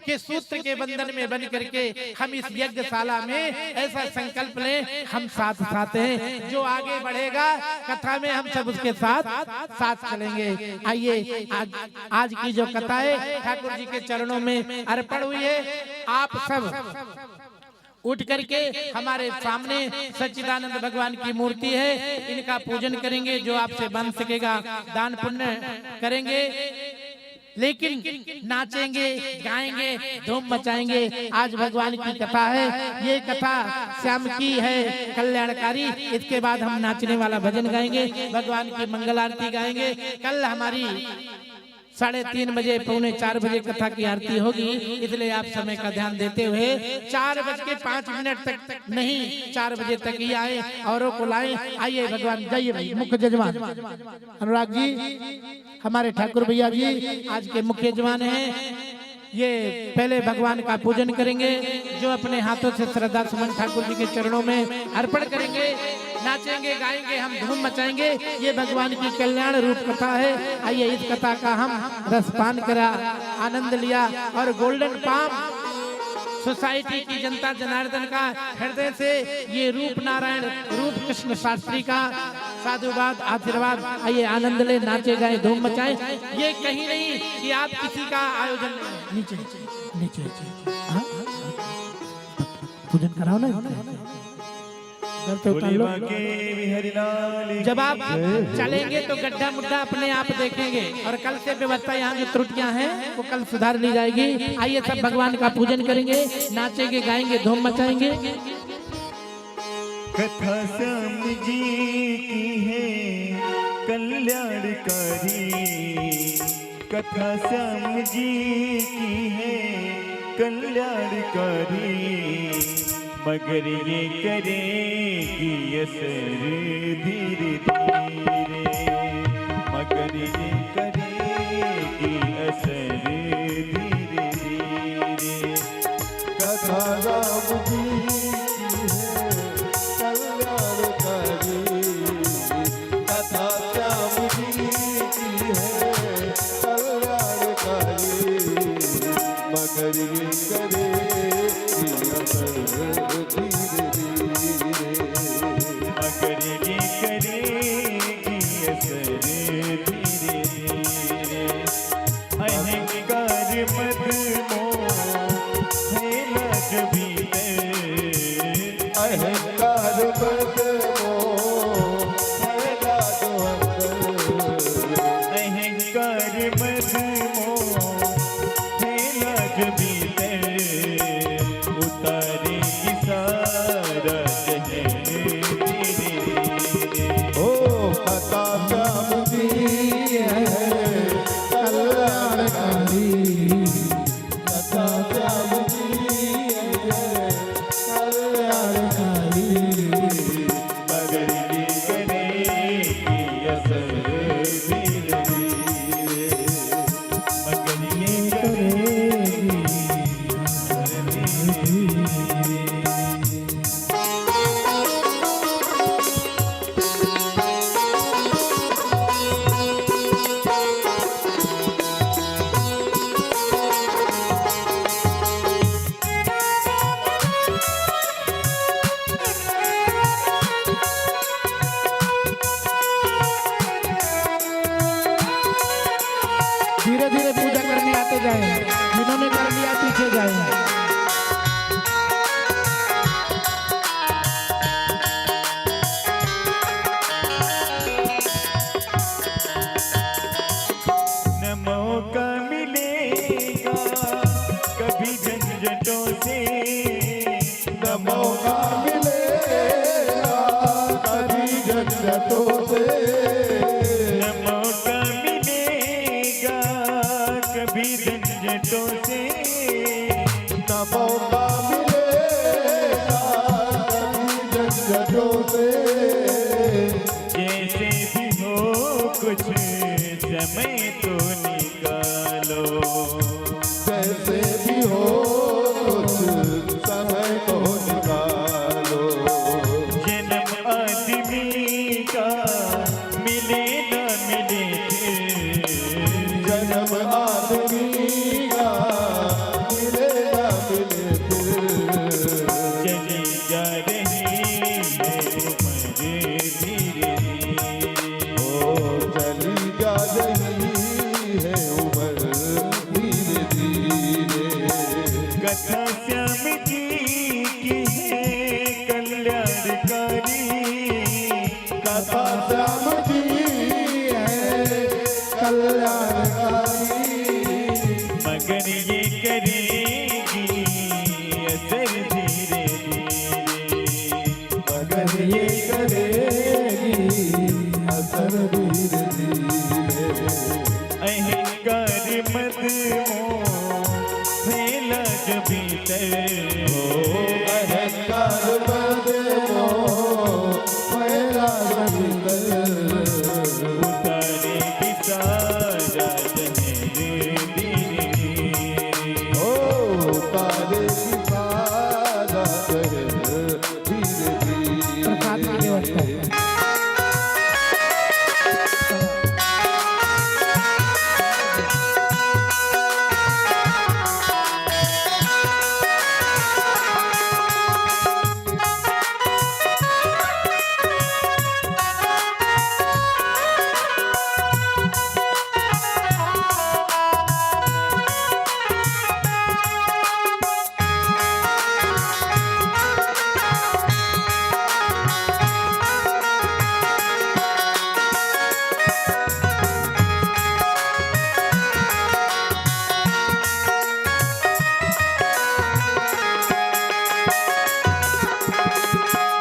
के सूत्र के बंधन में बन करके हम इस यज्ञशाला में ऐसा संकल्प लें, हम साथ साथ हैं। जो आगे बढ़ेगा कथा में हम सब उसके साथ चलेंगे। आइए आज की जो कथा है ठाकुर जी के चरणों में अर्पण हुई है। आप सब उठ करके हमारे सामने सच्चिदानंद भगवान की मूर्ति है, इनका पूजन करेंगे। जो आपसे बन सकेगा दान पुण्य करेंगे, लेकिन नाचेंगे, गाएंगे, धूम मचाएंगे। आज भगवान की कथा है, ये कथा श्याम की है कल्याणकारी। इसके बाद हम नाचने वाला भजन गाएंगे, भगवान की मंगल आरती गाएंगे। कल हमारी 3:30 बजे, 3:45 बजे कथा की आरती होगी, इसलिए आप समय का ध्यान देते हुए 4:05 तक नहीं, 4 बजे तक ही आए, औरों को लाए। आइए भगवान, जाइए भाई। मुख्य यजमान अनुराग जी, हमारे ठाकुर भैया जी आज के मुख्य यजमान हैं। ये पहले भगवान का पूजन करेंगे, जो अपने हाथों से श्रद्धा सुमन ठाकुर जी के चरणों में अर्पण करेंगे। नाचेंगे, गाएंगे, हम धूम मचाएंगे। ये भगवान की कल्याण रूप कथा है। आइए इस कथा का हम रसपान करा, आनंद लिया। और गोल्डन पाम सोसाइटी की जनता जनार्दन का हृदय से ये रूप नारायण, रूप कृष्ण शास्त्री का साधुवाद, आशीर्वाद। आइए आनंद ले, नाचे गाए, धूम मचाएं। ये कहीं नहीं कि आप किसी का आयोजन, नीचे नीचे पूजन कराओ ना, जब आप चलेंगे तो गड्ढा मुड्ढा अपने आप देखेंगे। और कल से व्यवस्था, यहाँ जो त्रुटियां हैं वो कल सुधार ली जाएगी। आइए सब भगवान का पूजन करेंगे, नाचेंगे, गाएंगे, धूम मचाएंगे। कथा श्याम जी की है कल्याणकारी, कथा श्याम जी की है कल्याणकारी। मगर ये करेगी असर धीरे धीरे, मगर ये करेगी असर धीरे धीरे। कथा राम जी की है कल्याणकारी, कथा श्याम जी की है कल्याणकारी। मगर ये करेगी असर धीरे धीरे, मगर ये करेगी असर धीरे धीरे। झंझटों से न मौका मिलेगा कभी झंझटों से, न मौका मिलेगा कभी झंझटों से। जैसे भी हो कुछ समय तो निकालो, जैसे भी हो कुछ समय तो निकालो। जन्म आदमी का मिले न मिले फिर, जन्म आदमी का मिले ना मिले फिर। चली जा रही है उम्र धीरे धीरे, ओ चली जा रही है उम्र धीरे धीरे। कथा श्याम जी की है कल्याणकारी, कथा श्याम जी है कल्याणकारी। मगर ये करेगी असर धीरे धीरे, मगर ये करेगी असर धीरे धीरे। अहंकार मद मोह फैला जो भीतर, अहंकार मद मोह फैला भीतर। उतारेगी सारा जहर धीरे धीरे, ओ तारे की बाधा धीरे प्रसाद की व्यवस्था धीरे। है।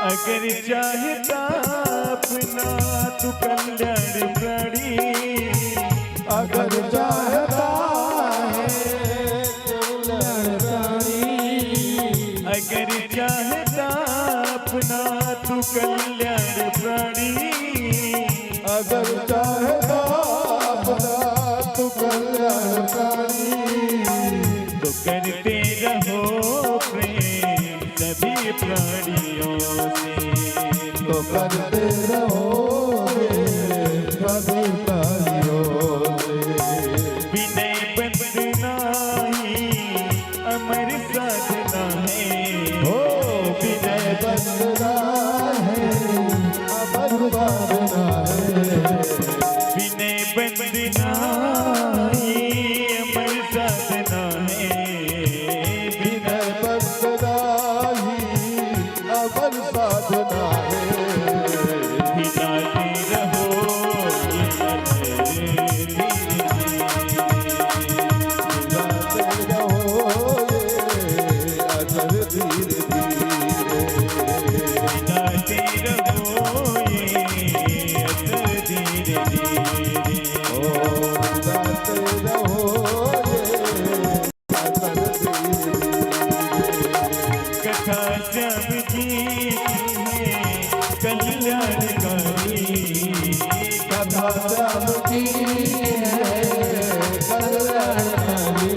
अगर चाहता अपना तू कल्याण प्राणी, अगर चाहता है कल्याणकारी। अगर चाहता अपना तू कल्याण प्राणी, अगर चाहता अपना तू कल्याणकारी। तो करते रहो प्रेम सभी प्राणियों से, तो करते रहोगे सभी प्राणियों से। विनय बंदना ही अमर साधना है, हो विनय बंदना है अमर साधना है। विनय बंदना ही अमर साधना है, विनय बंदना ही अमर साधना है। हिलाते रहो ये अमर धीरे धीरे, गाते रहो ये असर धीरे धीरे। हिलाते रहो ये असर धीरे धीरे, ओ गाते रहो ये असर धीरे धीरे। कथा श्याम जी की है कल्याणकारी, कथा श्याम की है कल्याणकारी।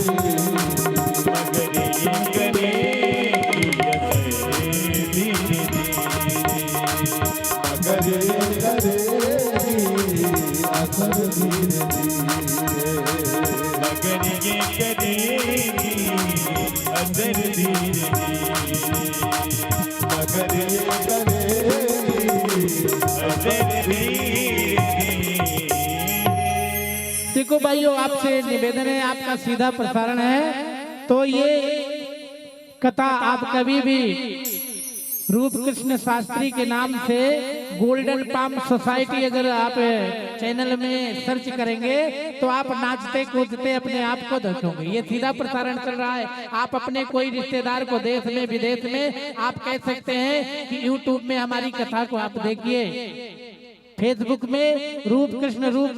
मगर ये करेगी असर धीरे धीरे, मगर ये करेगी असर धीरे धीरे। मगर ये करेगी असर धीरे धीरे, मगर ये करेगी असर धीरे धीरे। देखो भाइयों, आपसे निवेदन है, आपका सीधा प्रसारण है, तो ये कथा आप कभी भी रूप कृष्ण शास्त्री के नाम से गोल्डन पाम सोसाइटी अगर आप चैनल में सर्च करेंगे तो आप नाचते कूदते अपने आप को देखोगे। ये सीधा प्रसारण चल रहा है। आप अपने कोई रिश्तेदार को देश में विदेश में आप कह सकते हैं कि YouTube में हमारी कथा को आप देखिए। फेसबुक में रूप कृष्ण रूप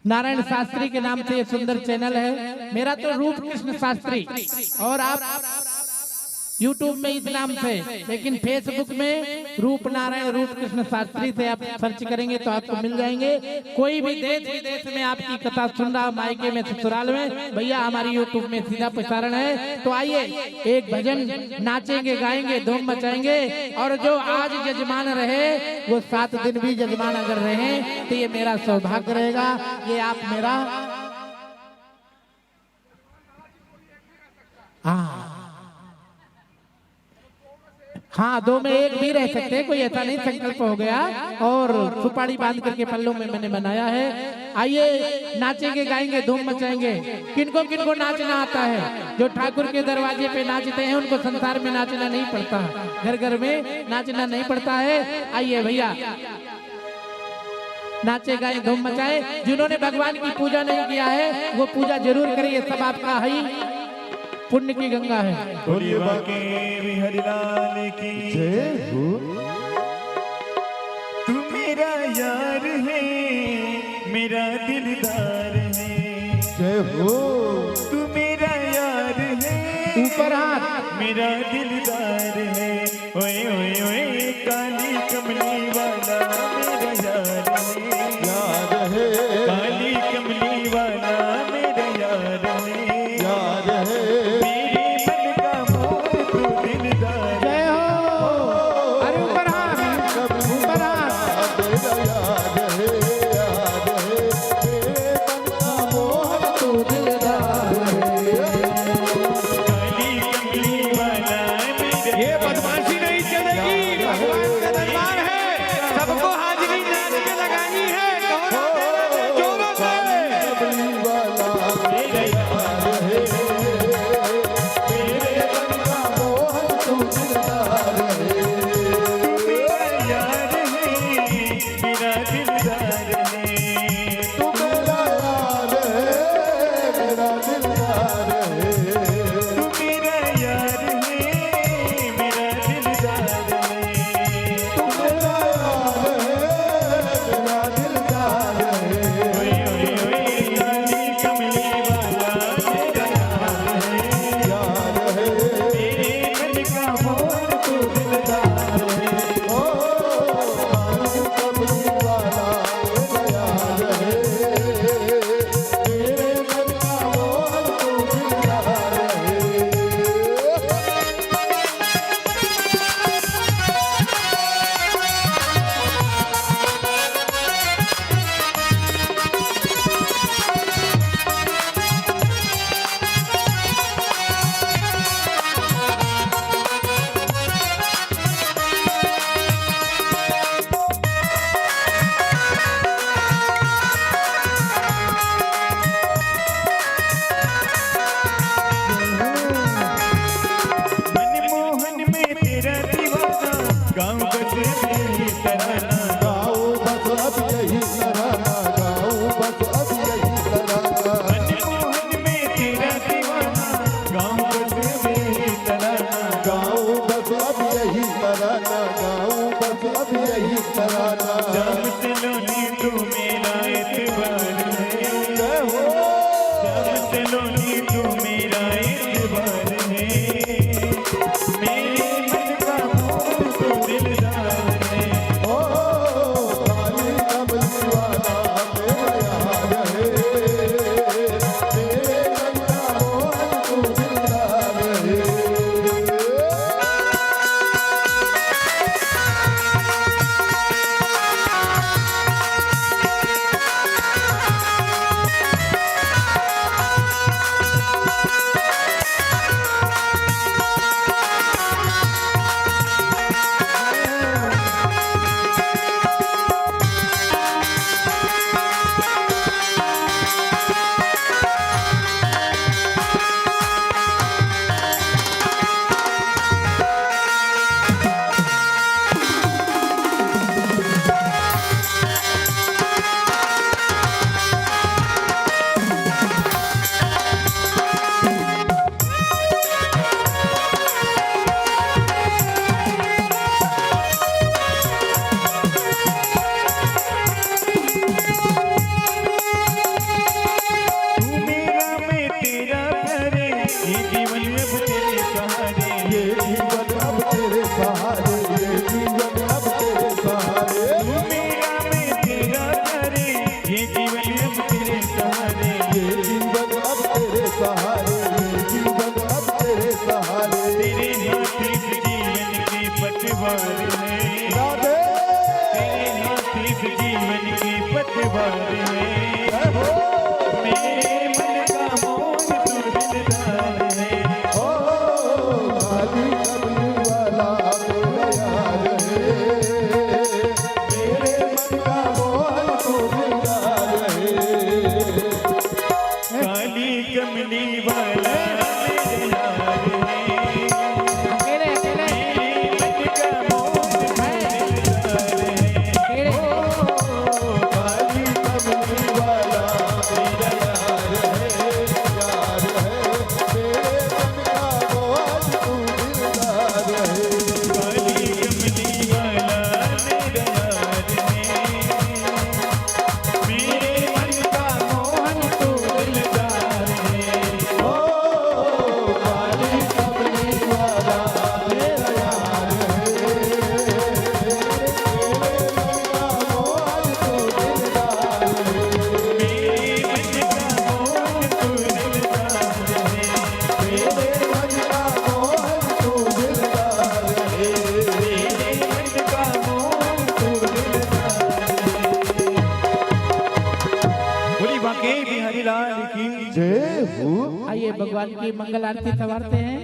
नारायण शास्त्री के नाम से ये सुंदर चैनल है। मेरा तो रूप कृष्ण शास्त्री, और आप YouTube में इस नाम से, लेकिन फेसबुक में रूप नारायण रूप कृष्ण शास्त्री से आप सर्च करेंगे तो आपको मिल जाएंगे। कोई भी देश विदेश में आपकी कथा सुन रहा, मायके में ससुराल में, भैया हमारी YouTube में सीधा प्रसारण है। तो आइए एक भजन नाचेंगे, गाएंगे, धूम मचाएंगे। और जो आज जजमान रहे वो 7 दिन भी जजमान अगर रहे तो ये मेरा सौभाग्य रहेगा। ये आप मेरा हाँ 2 में 1 भी रह सकते हैं, कोई ऐसा नहीं संकल्प हो गया। और सुपारी बांध करके पल्लों में मैंने बनाया है। आइए नाचेंगे, गाएंगे, धूम मचाएंगे। किनको किनको नाचना आता है? जो ठाकुर के दरवाजे पे नाचते हैं उनको संसार में नाचना नहीं पड़ता, घर घर में नाचना नहीं पड़ता है। आइए भैया नाचे गाए धूम मचाए। जिन्होंने भगवान की पूजा नहीं किया है वो पूजा जरूर करिए, सब आपका है, पुण्य की गंगा है। बोलिए बाके बिहारी लाल की जय हो। तू मेरा यार है, मेरा दिलदार है। जय हो। तू मेरा यार है, ऊपर हाथ, मेरा दिलदार है। ओए ओए ओए काली कमली वाला मेरा यार है, याद है, काली कमली वाला मेरा यार है, याद है। मेरे मन का मोर तू दिलदार। जय हो। अरे ऊपर हाथ, ऊपर हाथ। तेरा याद है, याद है। तेरे मन का मोहन तू दिलदार है। काली कमली वाला मेरा ये बदमाशी नहीं चलेगी, भगवान का दरबार है, सबको हाजिरी नाच के लगानी है। कौन है जोरों से? कमली वाला मेरा यार है, तेरे मन का मोहन तू दिलदार है। मेरा यार है, मेरा दिलदार है। तू मेरा यार है, मेरा दिलदार है। तू मेरा यार है, मेरा दिलदार है। तू मेरा यार है, मेरा दिलदार है। ओए ओए ओए काली कमली वाला मेरा यार है, याद है, मेरे मन का मोर तू दिलदार है। ओ कमली वाला मेरा याद है। तेरे मन का मोहन तू दिलदार है। मनमोहन में तेरा दीवाना, गाँव बजे मेरी तराना। गाओ बस अब यही तराना, गाओ बस अब यही तराना। मनमोहन में तेरा दीवाना, गाँव बजे मेरी तराना। गाओ बस अब यही तराना, गाओ बस अब यही तराना। जाम चलोनी तू मेरा एतबार है, जय हो। जाम चलोनी तू मेरा एतबार है। मेरे मन का मोर तू दिलदार है। ओ काली कमली वाला मेरा यार है। तेरे मन का मोहन तू दिलदार है। आइए भगवान की मंगल आरती संवारते हैं।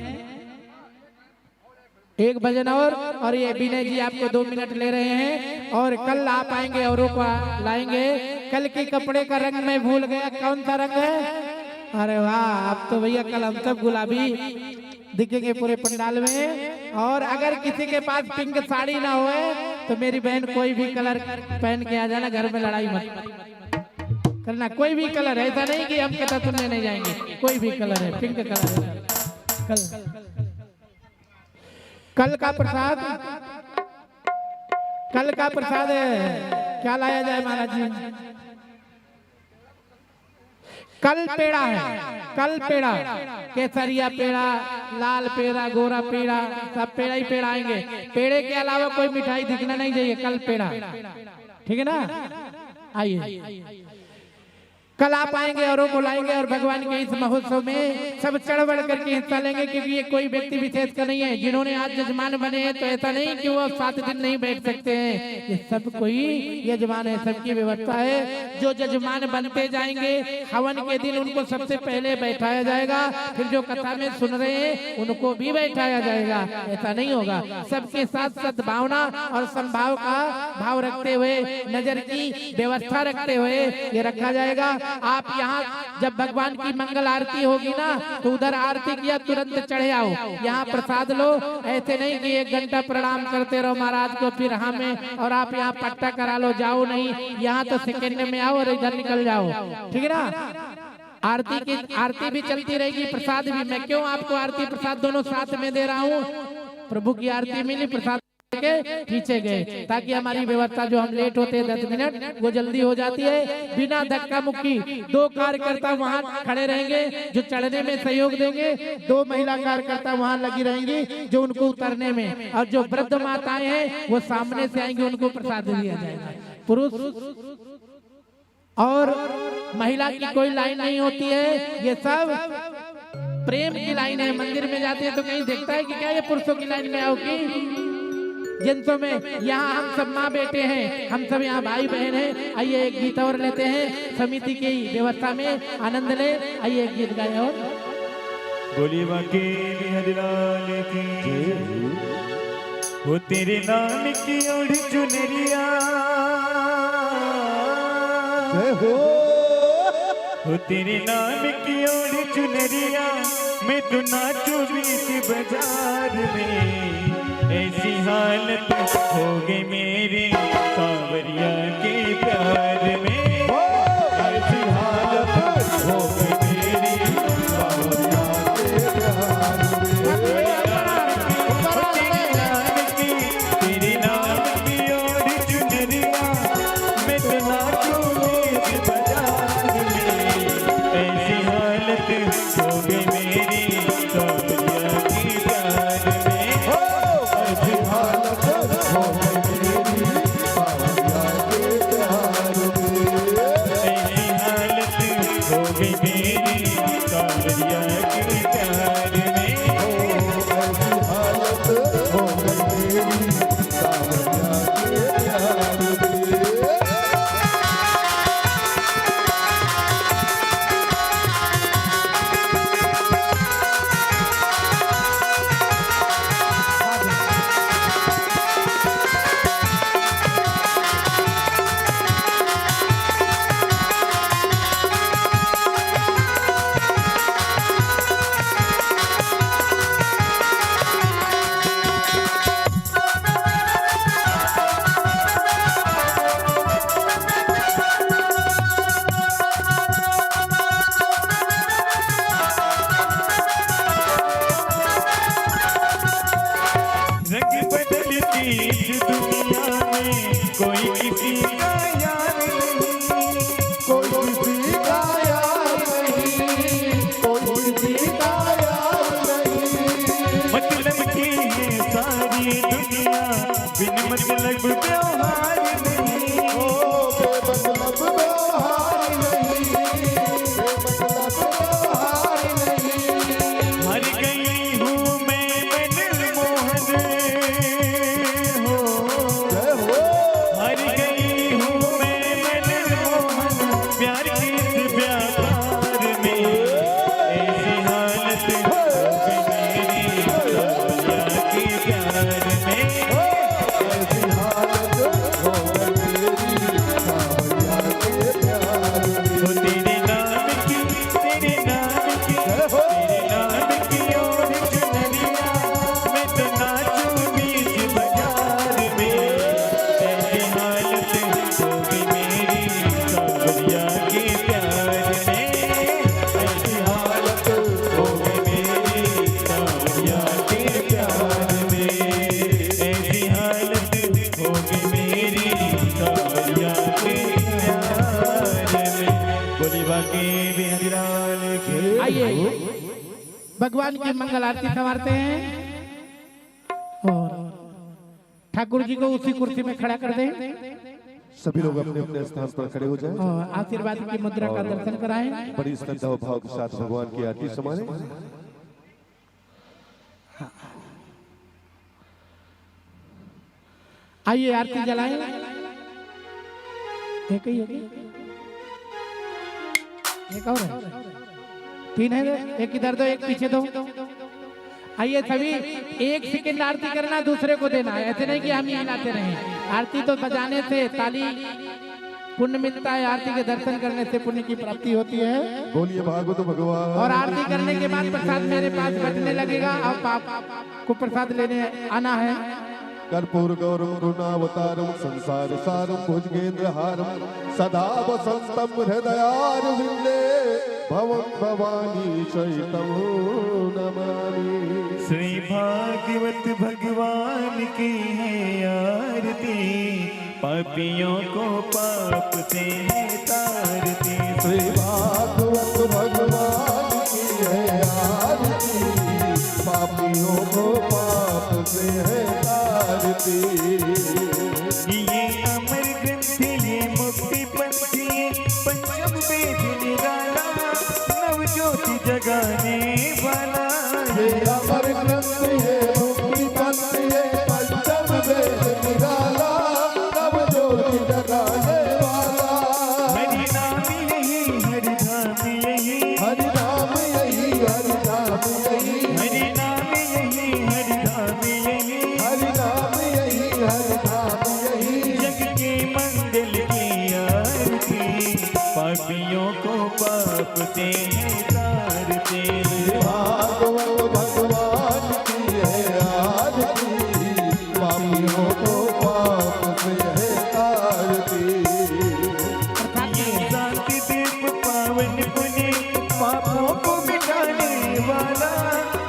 एक भजन और ये विनय जी आपको 2 मिनट ले रहे हैं। और कल आप आएंगे औरों को लाएंगे। कल के कपड़े का रंग मैं भूल गया, कौन सा रंग है? अरे वाह, अब तो भैया कल हम सब गुलाबी दिखेंगे पूरे पंडाल में। और अगर किसी के पास पिंक साड़ी ना होए तो मेरी बहन कोई भी कलर पहन के आ जाना, घर में लड़ाई मत करना। कोई भी कलर, ऐसा नहीं कि हम कहता सुनने नहीं जाएंगे, कोई भी कलर है, पिंक कलर है। कल का प्रसाद है, क्या लाया जाए महाराज जी? कल पेड़ा है, कल पेड़ा, केसरिया पेड़ा, लाल पेड़ा, गोरा पेड़ा, सब पेड़ा ही पेड़ा आएंगे। पेड़े के अलावा कोई मिठाई दिखना नहीं चाहिए, कल पेड़ा, ठीक है ना? आइए कल आप आएंगे औरों को लाएंगे और भगवान के इस महोत्सव में सब चढ़ बढ़ करके हिस्सा लेंगे। क्योंकि ये कोई व्यक्ति विशेष का नहीं है। जिन्होंने आज यजमान बने हैं तो ऐसा नहीं कि वो 7 दिन नहीं बैठ सकते हैं, ये सब कोई यजमान है, सबकी व्यवस्था है। जो यजमान बनते जाएंगे हवन के दिन उनको सबसे पहले बैठाया जाएगा, फिर जो कथा में सुन रहे हैं उनको भी बैठाया जाएगा। ऐसा नहीं होगा, सबके साथ सद्भावना और संभाव का भाव रखते हुए, नजर की व्यवस्था रखते हुए ये रखा जाएगा। आप यहाँ जब भगवान की मंगल आरती होगी ना तो उधर आरती किया तुरंत चढ़े आओ, यहाँ प्रसाद लो। ऐसे नहीं कि 1 घंटा प्रणाम करते रहो महाराज को फिर हमें और आप यहाँ पट्टा करा लो, जाओ नहीं। यहाँ तो सेकंड में आओ और इधर निकल जाओ, ठीक है ना? आरती भी चलती रहेगी, प्रसाद भी। मैं क्यों आपको आरती प्रसाद दोनों साथ में दे रहा हूँ? प्रभु की आरती मिली, प्रसाद के पीछे गए, ताकि हमारी व्यवस्था जो हम लेट होते हैं 10 मिनट वो जल्दी हो जाती है। बिना धक्का मुक्की 2 कार्यकर्ता वहाँ खड़े रहेंगे जो चढ़ने में सहयोग देंगे, 2 महिला कार्यकर्ता वहाँ लगी रहेंगी जो उनको उतरने में, और जो वृद्ध माताएं हैं वो सामने से आएंगे, उनको प्रसाद दिया जाएगा। पुरुष और महिला की कोई लाइन नहीं होती है, ये सब प्रेम की लाइन है। मंदिर में जाते हैं तो कहीं देखता है कि क्या ये पुरुषों की लाइन में आओगी? जिनसों में यहाँ हम सब माँ बेटे हैं, हम सब यहाँ भाई बहन हैं। आइए एक गीत और लेते हैं, समिति की व्यवस्था में आनंद ले। आइए एक गीत गाए और बोली बाकी हरिलाल की वो तेरे नाम की ओढ़ चुनरिया वो तेरे नाम की ओढ़ चुनरिया मैं तो नाचू बीच बाजार में। ऐसी हालत हो गई मेरी सांवरिया के प्यार में, ऐसी हालत हो गई मेरी सांवरिया के प्यार में। तेरे नाम की ओढ़ चुनरिया मैं तो नाचूं बीच बाजार में। ऐसी हालत हो गई मेरी सांवरिया के प्यार में। भगवान की मंगल आरती संवारते हैं और ठाकुर जी को उसी कुर्सी में खड़ा कर दें सभी लोग अपने अपने स्थान पर खड़े हो जाएं और आशीर्वाद की मुद्रा का दर्शन कराएं। बड़ी श्रद्धा और भाव के साथ भगवान की आरती संभालें। आइए आरती जलाएं। एक ही होगी, एक और है, तीन है, एक इधर दो एक पीछे दो। आइए सभी एक सेकंड आरती करना, दूसरे को देना है, ऐसे नहीं कि हम ही हिलाते रहें। आरती तो बजाने से ताली पुण्य मिलता है, आरती के दर्शन करने से पुण्य की प्राप्ति होती है। बोलिए भागवत भगवान। और आरती करने के बाद प्रसाद मेरे पास बटने लगेगा, अब आप को प्रसाद लेने आना है। कर्पूर गौरम करुणावतारम संसार सारम भुजगेंद्रहारम सदा वसंतम हृदयारविंदे भवं भवानी चैतम नमामि। श्री भागवत भगवान की है आरती, पापियों को पाप से है तारती। श्री भागवत भगवान की है आरती, पापियों को पाप से है तारती। ये अमर ग्रंथ ये मुक्ति पंथ ये पंचम वेद निराला, नव ज्योति जगाने वाला। ये अमर ग्रंथ ये मुक्ति पंथ ये पंचम वेद निराला, नव ज्योति जगाने वाला। हरि नाम यही हरि धाम यही, हरि नाम यही हरि नाम यही, हरि नाम यही हरि धाम यही, हरि नाम यही हरि नाम यही। जग के मंगल की आरती, पापियों को पाप से है तारते। भागवत भगवान की है आरती, पापियों को पाप से है तारती। ये शांति दीप पावन पुण्य, पापों को मिटाने वाला,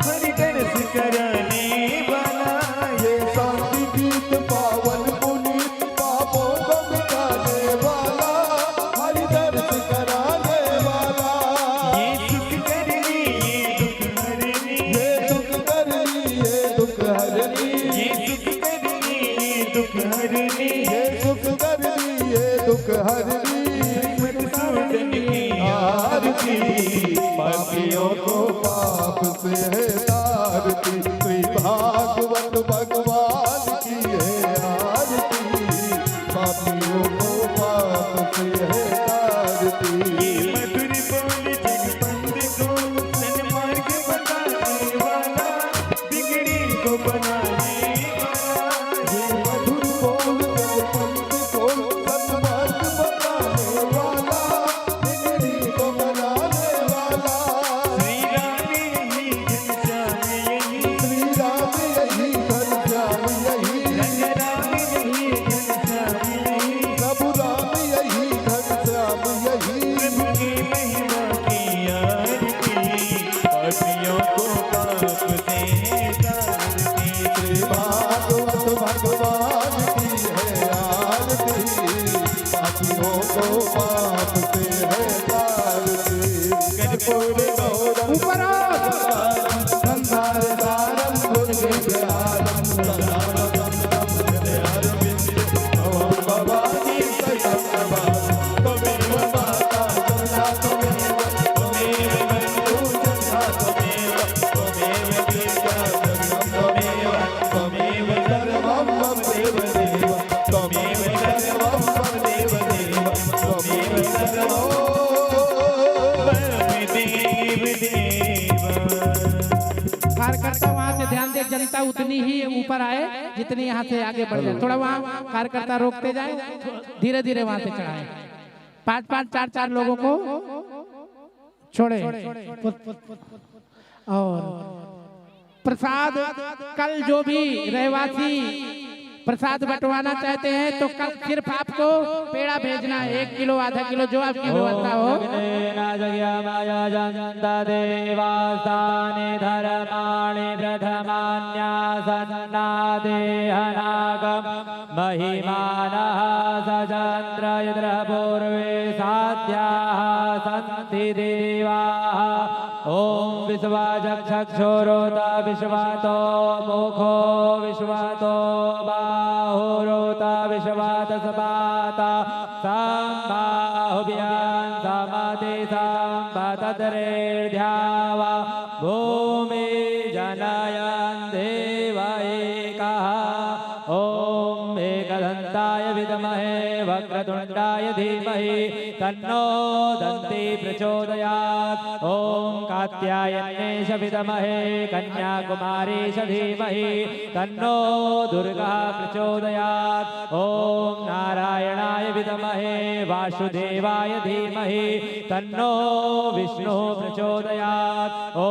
हरि दर्श कराने वाला। ये शांति गीत पावन पुनीत, पापों को मिटाने वाला, हरि दर्श कराने वाला। ये सुख करनी ये दुख हरनी, ये दुख करनी ये दुख हरनी, ये सुख करनी ये दुख हरनी। ये सुख करनी ये दुख हरनी। मधुसूदन की आरती, पापियों को पाप से है तारती। श्री भागवत भगवान की है आरती, पापियों को पाप से है तारती। ये मधुर बोल जगपंथ को सन्मार्ग बताने वाला, बिगड़ी को बनाने वाला। ये मधुर बोल जगपंथ को सन्मार्ग बताने वाला, बिगड़ी को बनाने वाला। श्री राम यही घनश्याम यही, श्री राम यही घनश्याम यही, रंग राम यही घनश्याम यही। प्रभु राम यही घनश्याम यही। प्रभु की महिमा की आरती, पापियों को पाप से है तारती। श्री भागवत भगवान की है आरती, पापियों को पाप से है तारती। कर्पूर गौरम ऊपर आओ। संसार सारम भुजगेंद्रहारम सदा वसंतम हृदयारविंदे भवं भवानी चैतम नमामि। त्वमेव माता गंगा त्वमेव, त्वमेव बन्धु सखा त्वमेव, त्वमेव विद्या धर्मं त्वमेव, त्वमेव सर्वं मम देव देव, त्वमेव सर्वं मम देव देव, त्वमेव सर्वं देव देवा। कार्यकर्ता वहाँ से ध्यान दे, जनता उतनी ही ऊपर आए जितनी यहाँ से आगे बढ़ जाए। थोड़ा वहाँ कार्यकर्ता रोकते जाए, धीरे धीरे वहाँ से चढ़ाए। 5-5 4-4 लोगों को छोड़े। और प्रसाद कल जो भी रहवासी प्रसाद बंटवाना चाहते हैं तो कल सिर्फ आपको पेड़ा भेजना है, 1 किलो आधा किलो जो आपकी व्यवस्था हो। देवास्तानि धर्माणि प्रथमान्यासन्नादेहनागम महिमानः सचन्द्र यत्र पूर्वे साध्याः सन्ति देवाः। ॐ विश्वाचक्षुरोता विश्वातो मुखो विश्वातो बाहुरोता विश्वातसपाता सम्बाहुभ्यां समते सम्पतद्रेर्ध्यावा भूमि जनयन् देव एकः ॐ एकदन्ताय विद्महे वक्रतुण्डाय धीमहि तन्नो दन्ती प्रचोदयात् ॐ कात्यायनेश विद्महे कन्याकुमारीश धीमहि तन्नो दुर्गा प्रचोदयात् ॐ नारायणाय विद्महे वासुदेवाय धीमहि तन्नो विष्णु प्रचोदयात् ॐ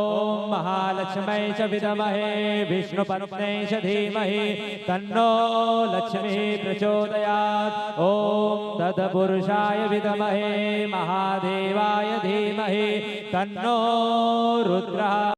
महालक्ष्मै च विद्महे विष्णुपत्न्यै च धीमहि तन्नो लक्ष्मी प्रचोदयात् ॐ तत्पुरुषाय विद्महे महादेवाय धीमहि तन्नो रुद्रः